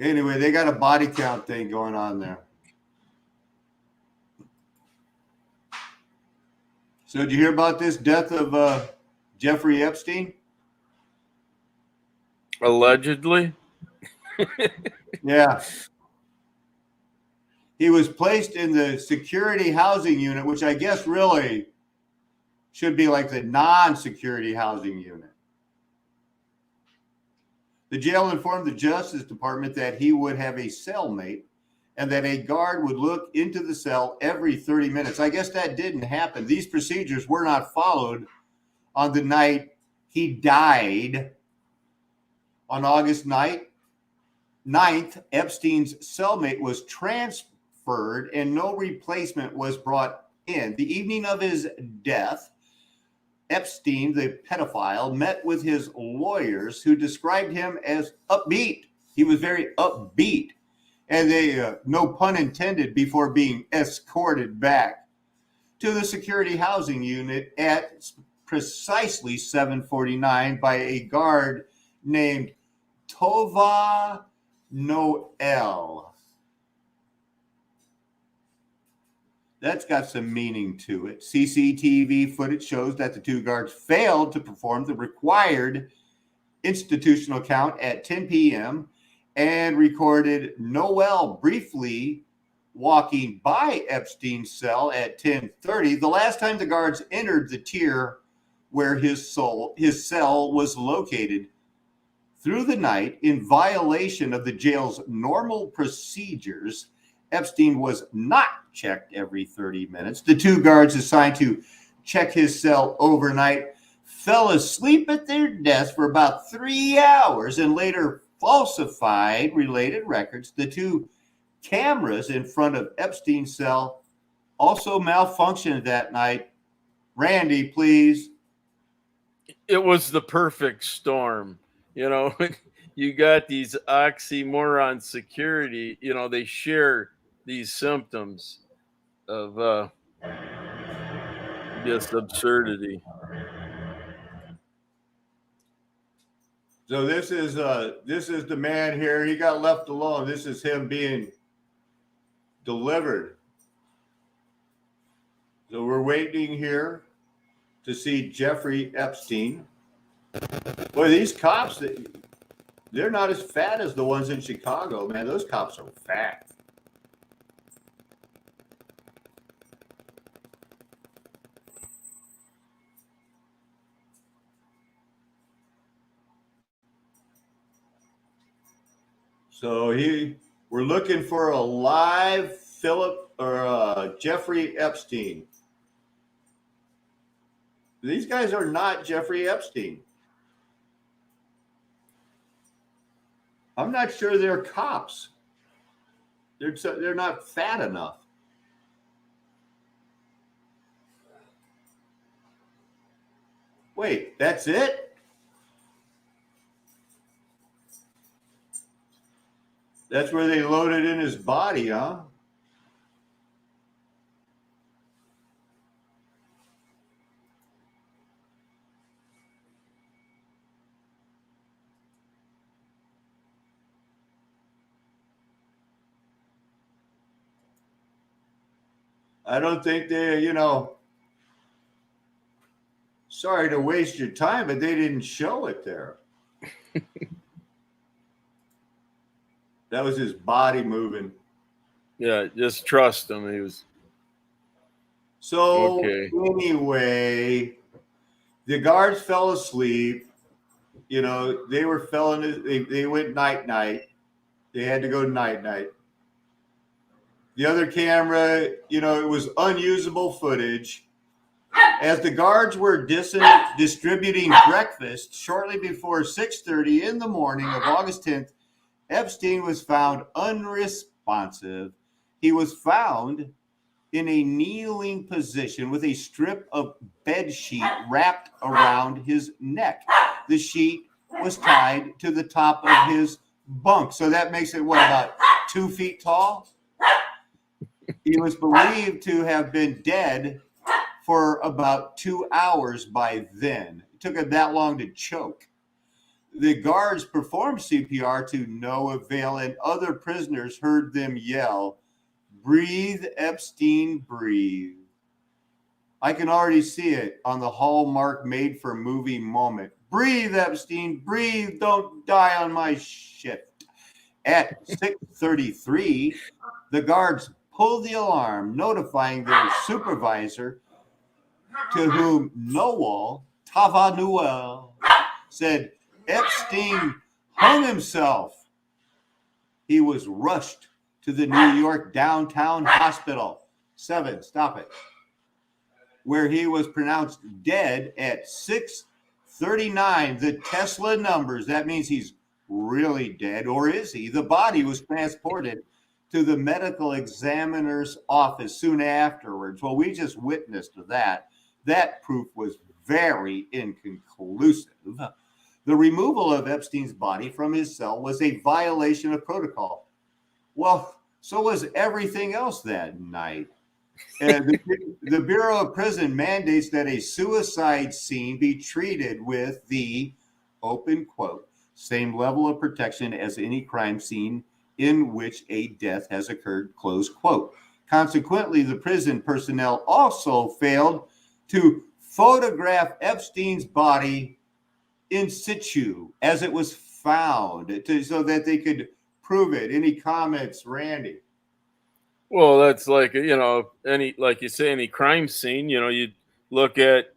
Anyway, they got a body count thing going on there. So did you hear about this death of Jeffrey Epstein? Allegedly? Yeah. He was placed in the security housing unit, which I guess really should be like the non-security housing unit. The jail informed the Justice Department that he would have a cellmate and that a guard would look into the cell every 30 minutes. I guess that didn't happen. These procedures were not followed on the night he died. On August 9th, Epstein's cellmate was transferred and no replacement was brought in. The evening of his death, Epstein, the pedophile, met with his lawyers who described him as upbeat. He was very upbeat. And they, no pun intended, before being escorted back to the security housing unit at precisely 7:49 by a guard named Tova Noel. That's got some meaning to it. CCTV footage shows that the two guards failed to perform the required institutional count at 10 p.m. and recorded Noel briefly walking by Epstein's cell at 10:30. The last time the guards entered the tier where his cell was located. Through the night, in violation of the jail's normal procedures, Epstein was not checked every 30 minutes. The two guards assigned to check his cell overnight fell asleep at their desk for about 3 hours and later falsified related records. The two cameras in front of Epstein's cell also malfunctioned that night. Randy, please. It was the perfect storm. You know, you got these oxymoron security, you know, they share these symptoms of just absurdity. So this is the man here. He got left alone. This is him being delivered. So we're waiting here to see Jeffrey Epstein. Boy, these cops, they're not as fat as the ones in Chicago, man. Those cops are fat. So we're looking for a live Jeffrey Epstein. These guys are not Jeffrey Epstein. I'm not sure they're cops. They're not fat enough. Wait, that's it? That's where they loaded in his body, huh? I don't think they, sorry to waste your time, but they didn't show it there. That was his body moving. Yeah, just trust him. He was So okay. Anyway, the guards fell asleep. They were they went night. They had to go night. The other camera, it was unusable footage. As the guards were distributing breakfast shortly before 6:30 in the morning of August 10th, Epstein was found unresponsive. He was found in a kneeling position with a strip of bed sheet wrapped around his neck. The sheet was tied to the top of his bunk. So that makes it, about 2 feet tall? He was believed to have been dead for about 2 hours by then. It took him that long to choke. The guards performed CPR to no avail, and other prisoners heard them yell, "Breathe, Epstein, breathe." I can already see it on the Hallmark made-for-movie moment. "Breathe, Epstein, breathe, don't die on my shift." At 6:33, the guards pulled the alarm, notifying their supervisor, to whom Noel Tavanuel said Epstein hung himself. He was rushed to the New York downtown hospital, 7, stop it, where he was pronounced dead at 6:39. The Tesla numbers, that means he's really dead, or is he? The body was transported to the medical examiner's office soon afterwards. Well, we just witnessed that. That proof was very inconclusive. The removal of Epstein's body from his cell was a violation of protocol. Well, so was everything else that night. The Bureau of Prison mandates that a suicide scene be treated with the, open quote, same level of protection as any crime scene in which a death has occurred, close quote. Consequently, the prison personnel also failed to photograph Epstein's body in situ as it was found, so that they could prove it. Any comments, Randy? Well, that's like, like you say, any crime scene, you look at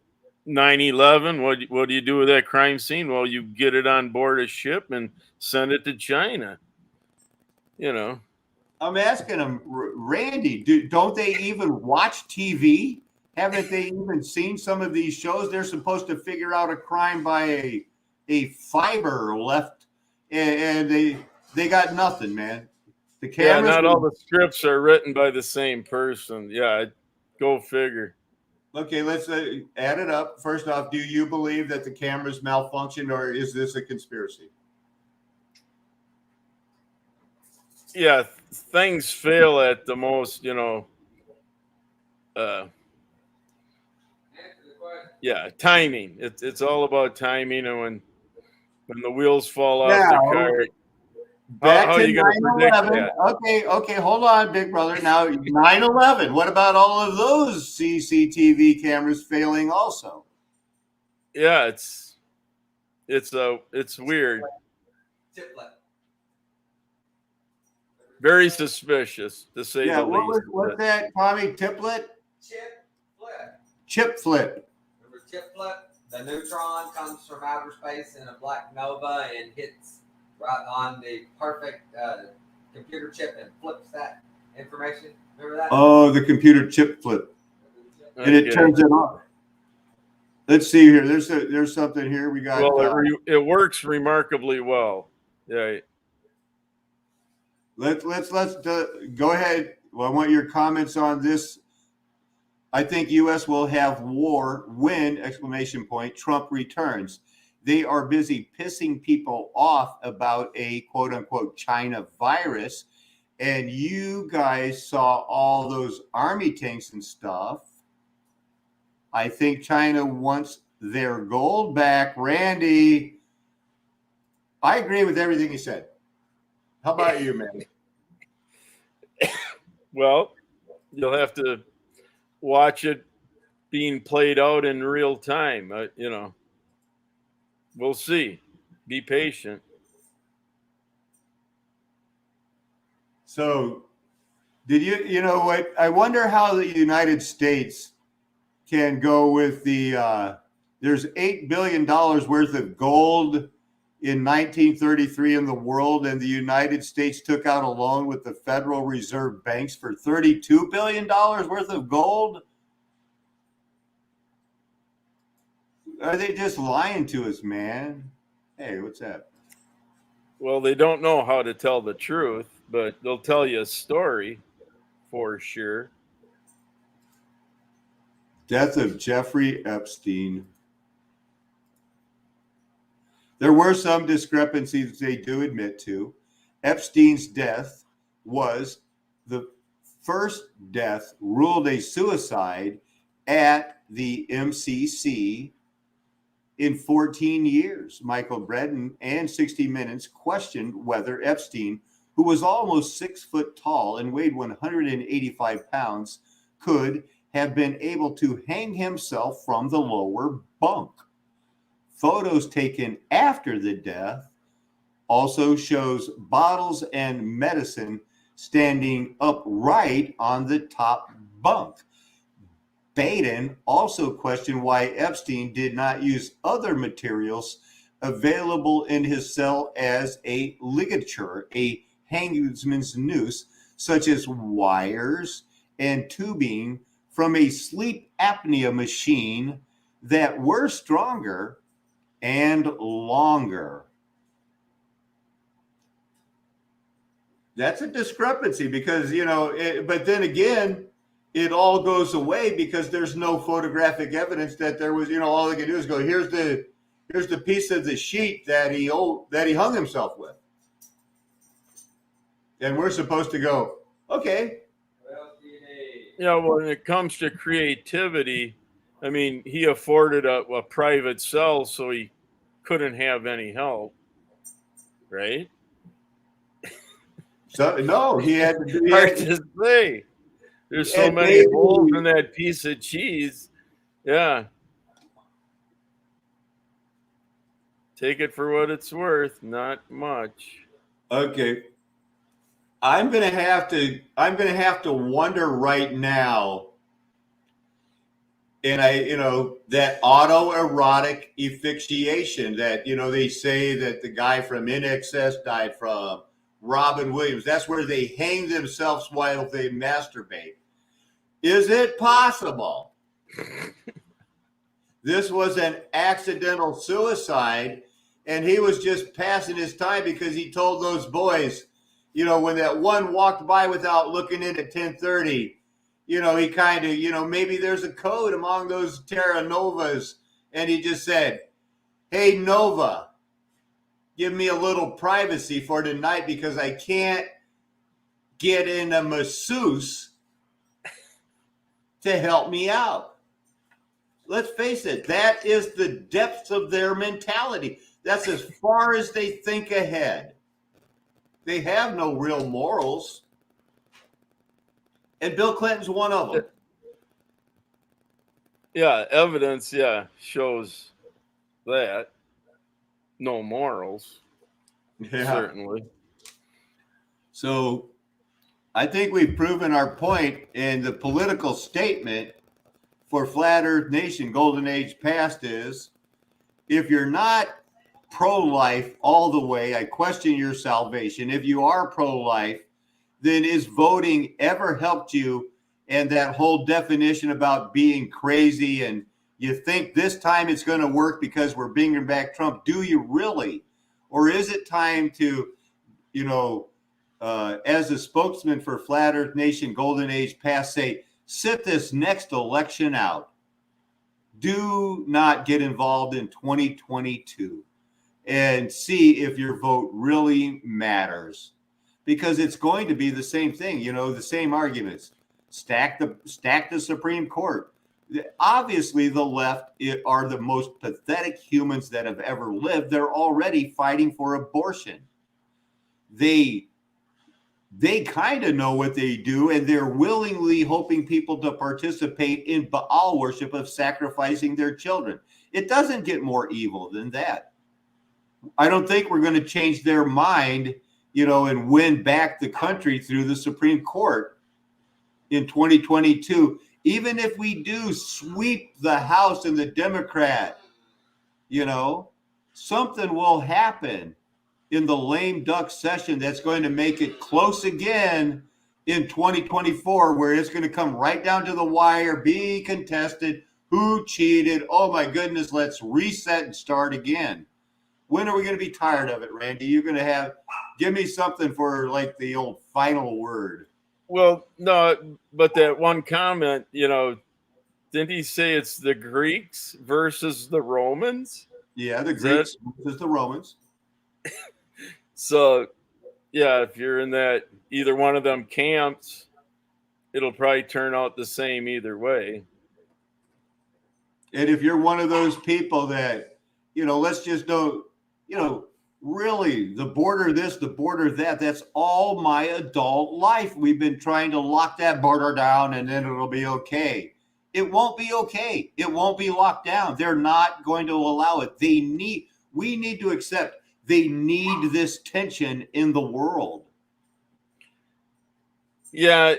9/11. What do you do with that crime scene? Well, you get it on board a ship and send it to China. I'm asking him, Randy, don't they even watch TV? Haven't they even seen some of these shows? They're supposed to figure out a crime by a fiber left, and they got nothing, man. The cameras, not all the scripts are written by the same person. Yeah, go figure. Okay, let's add it up. First off, do you believe that the cameras malfunctioned, or is this a conspiracy? Yeah, things fail at the most, timing. It's all about timing, and when the wheels fall off the car. Back how to are you going to predict that? Okay, hold on, big brother. Now, 9/11. What about all of those CCTV cameras failing also? Yeah, it's weird. Very suspicious, to say the least. What's that, Tommy? Tiplet? Chip flip. Remember chip flip? The neutron comes from outer space in a black nova and hits right on the perfect computer chip and flips that information. Remember that? Oh, the computer chip flip. And it turns it on. Let's see here. There's something here. We got. Well, it works remarkably well. Yeah. Let's go ahead. Well, I want your comments on this. I think U.S. will have war when, exclamation point, Trump returns. they are busy pissing people off about a quote unquote China virus. And you guys saw all those army tanks and stuff. I think China wants their gold back. Randy, I agree with everything you said. How about you, man? Well, you'll have to watch it being played out in real time. We'll see. Be patient. So, did you know what? I wonder how the United States can go with the, there's $8 billion worth of gold in 1933 in the world, and the United States took out a loan with the Federal Reserve banks for $32 billion worth of gold. Are they just lying to us, man? Hey, what's that? Well, they don't know how to tell the truth, but they'll tell you a story for sure. Death of Jeffrey Epstein. There were some discrepancies they do admit to. Epstein's death was the first death ruled a suicide at the MCC in 14 years. Michael Bredin and 60 Minutes questioned whether Epstein, who was almost 6 foot tall and weighed 185 pounds, could have been able to hang himself from the lower bunk. Photos taken after the death also shows bottles and medicine standing upright on the top bunk. Baden also questioned why Epstein did not use other materials available in his cell as a ligature, a hangman's noose, such as wires and tubing from a sleep apnea machine that were stronger and longer. That's a discrepancy because, but then again, it all goes away because there's no photographic evidence that there was, all they can do is go, here's the piece of the sheet that he hung himself with. And we're supposed to go, okay. What else do you need? Yeah, when it comes to creativity, I mean, he afforded a private cell, so he couldn't have any help, right? So no, he had to do Hard to say. There's so many holes in that piece of cheese. Yeah. Take it for what it's worth. Not much. Okay. I'm gonna have to wonder right now. And that autoerotic asphyxiation that, they say that the guy from NXS died from, Robin Williams, that's where they hang themselves while they masturbate. Is it possible this was an accidental suicide and he was just passing his time because he told those boys, when that one walked by without looking in at 10:30, he kind of, maybe there's a code among those Terra Novas. And he just said, hey, Nova, give me a little privacy for tonight because I can't get in a masseuse to help me out. Let's face it, that is the depths of their mentality. That's as far as they think ahead. They have no real morals. And Bill Clinton's one of them. Yeah, evidence, shows that. No morals, certainly. So I think we've proven our point, and the political statement for Flat Earth Nation Golden Age Past is, if you're not pro-life all the way, I question your salvation. If you are pro-life, then is voting ever helped you? And that whole definition about being crazy and you think this time it's going to work because we're bringing back Trump. Do you really? Or is it time to, as a spokesman for Flat Earth Nation Golden Age Past, say, sit this next election out. do not get involved in 2022 and see if your vote really matters, because it's going to be the same thing, the same arguments. Stack the Supreme Court. Obviously, the left are the most pathetic humans that have ever lived. They're already fighting for abortion. They kind of know what they do, and they're willingly hoping people to participate in Baal worship of sacrificing their children. It doesn't get more evil than that. I don't think we're going to change their mind, and win back the country through the Supreme Court in 2022. Even if we do sweep the House and the Democrat, something will happen in the lame duck session that's going to make it close again in 2024, where it's going to come right down to the wire, be contested, who cheated. Oh my goodness, let's reset and start again. When are we going to be tired of it, Randy? You're going to give me something for like the old final word. Well, no, but that one comment, didn't he say it's the Greeks versus the Romans? Yeah, the Greeks versus the Romans. So, yeah, if you're in that either one of them camps, it'll probably turn out the same either way. And if you're one of those people that, let's just know, really, the border this, the border that, that's all my adult life. We've been trying to lock that border down and then it'll be okay. It won't be okay. It won't be locked down. They're not going to allow it. We need to accept they need this tension in the world. Yeah.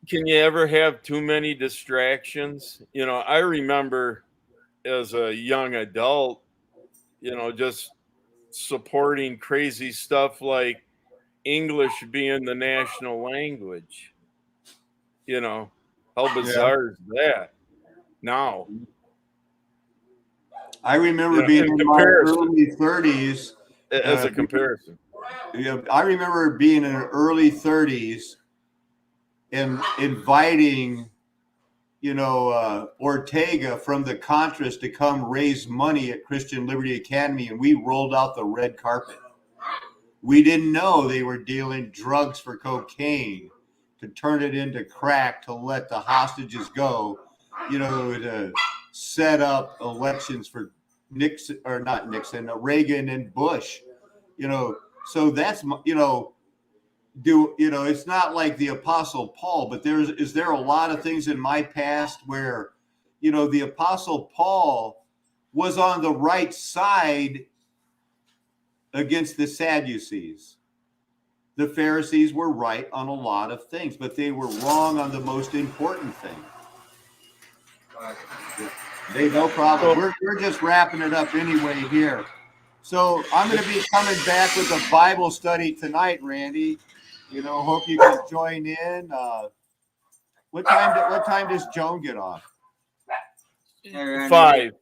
Can you ever have too many distractions? I remember as a young adult, just supporting crazy stuff like English being the national language. How bizarre is that? Now, I remember being in my early 30s. As a comparison. I remember being in the early 30s and inviting, Ortega from the Contras to come raise money at Christian Liberty Academy, and we rolled out the red carpet. We didn't know they were dealing drugs for cocaine to turn it into crack to let the hostages go, to set up elections for Reagan and Bush, so that's, it's not like the Apostle Paul, but is there a lot of things in my past where, the Apostle Paul was on the right side against the Sadducees. The Pharisees were right on a lot of things, but they were wrong on the most important thing. They no problem. We're just wrapping it up anyway here. So I'm going to be coming back with a Bible study tonight, Randy. Hope you can join in. What time does Joan get off? Hey, Randy. 5.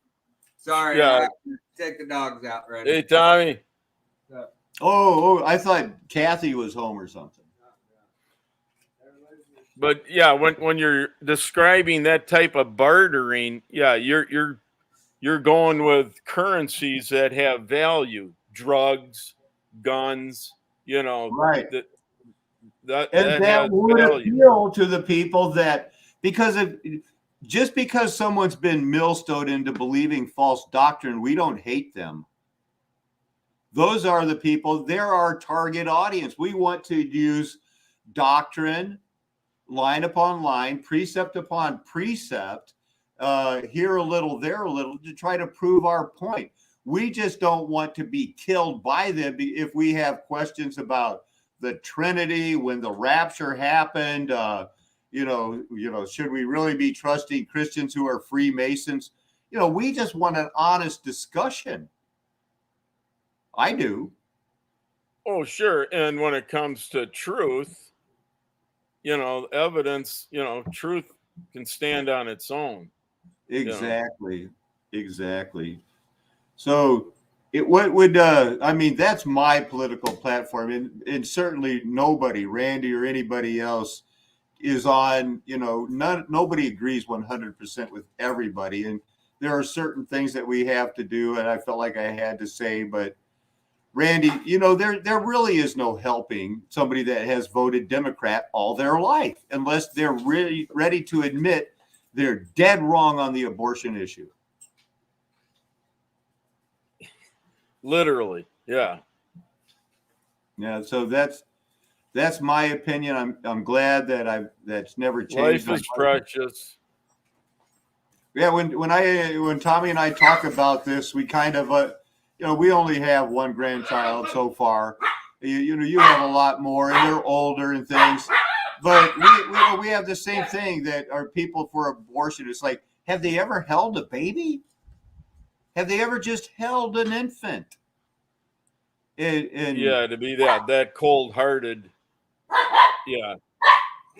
Sorry, Yeah. I have to take the dogs out, Randy. Hey, Tommy. Oh, I thought Kathy was home or something. But yeah, when you're describing that type of bartering, yeah, you're going with currencies that have value, drugs, guns, Right. That That would appeal to the people that, just because someone's been millstoned into believing false doctrine, we don't hate them. Those are the people, they're our target audience. We want to use doctrine, line upon line, precept upon precept, here a little, there a little, to try to prove our point. We just don't want to be killed by them if we have questions about the Trinity, when the rapture happened, should we really be trusting Christians who are Freemasons? We just want an honest discussion. I do. Oh, sure. And when it comes to truth, evidence, truth can stand on its own. Exactly. So that's my political platform. And certainly nobody, Randy or anybody else, is on, nobody agrees 100% with everybody. And there are certain things that we have to do, and I felt like I had to say, but Randy, there really is no helping somebody that has voted Democrat all their life unless they're really ready to admit they're dead wrong on the abortion issue. Literally, yeah. Yeah, so that's my opinion. I'm glad that that's never changed. Life is precious. Yeah, when Tommy and I talk about this, we kind of we only have one grandchild so far. You have a lot more, and they're older and things. But we have the same thing that are people for abortion. It's like, have they ever held a baby? Have they ever just held an infant? And yeah, to be that cold-hearted. Yeah.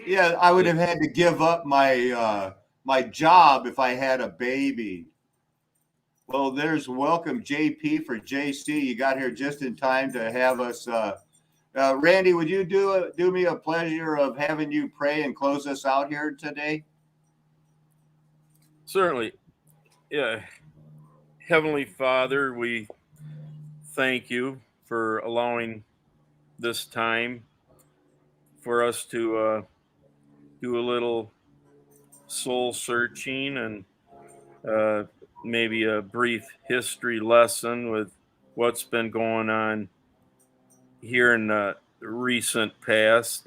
Yeah, I would have had to give up my my job if I had a baby. Well, there's welcome JP for JC. You got here just in time to have us. Randy, would you do me a pleasure of having you pray and close us out here today? Certainly. Yeah. Heavenly Father, we thank you for allowing this time for us to do a little soul searching and maybe a brief history lesson with what's been going on here in the recent past.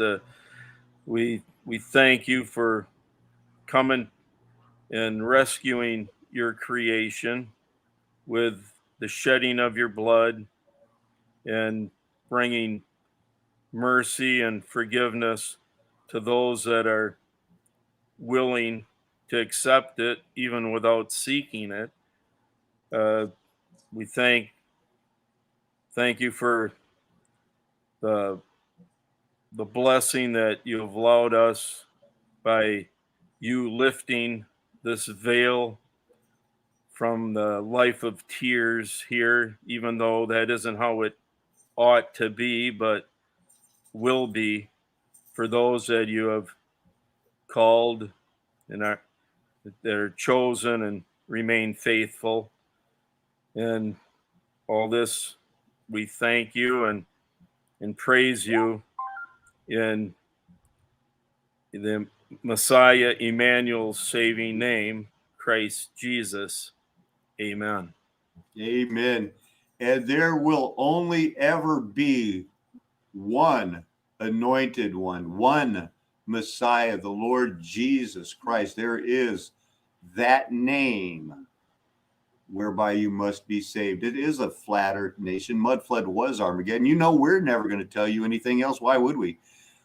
We thank you for coming and rescuing your creation with the shedding of your blood and bringing mercy and forgiveness to those that are willing to accept it even without seeking it. We thank you for the blessing that you have allowed us by you lifting this veil from the life of tears here, even though that isn't how it ought to be, but will be for those that you have called and that are chosen and remain faithful. And all this, we thank you and praise you in the Messiah Emmanuel's saving name, Christ Jesus. Amen. Amen. And there will only ever be one anointed one Messiah, the Lord Jesus Christ. There is that name whereby you must be saved. It is a flat earth nation. Mud flood was Armageddon. We're never going to tell you anything else. Why would we?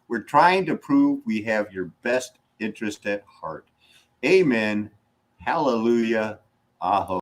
We're trying to prove we have your best interest at heart. Amen. Hallelujah. Aho.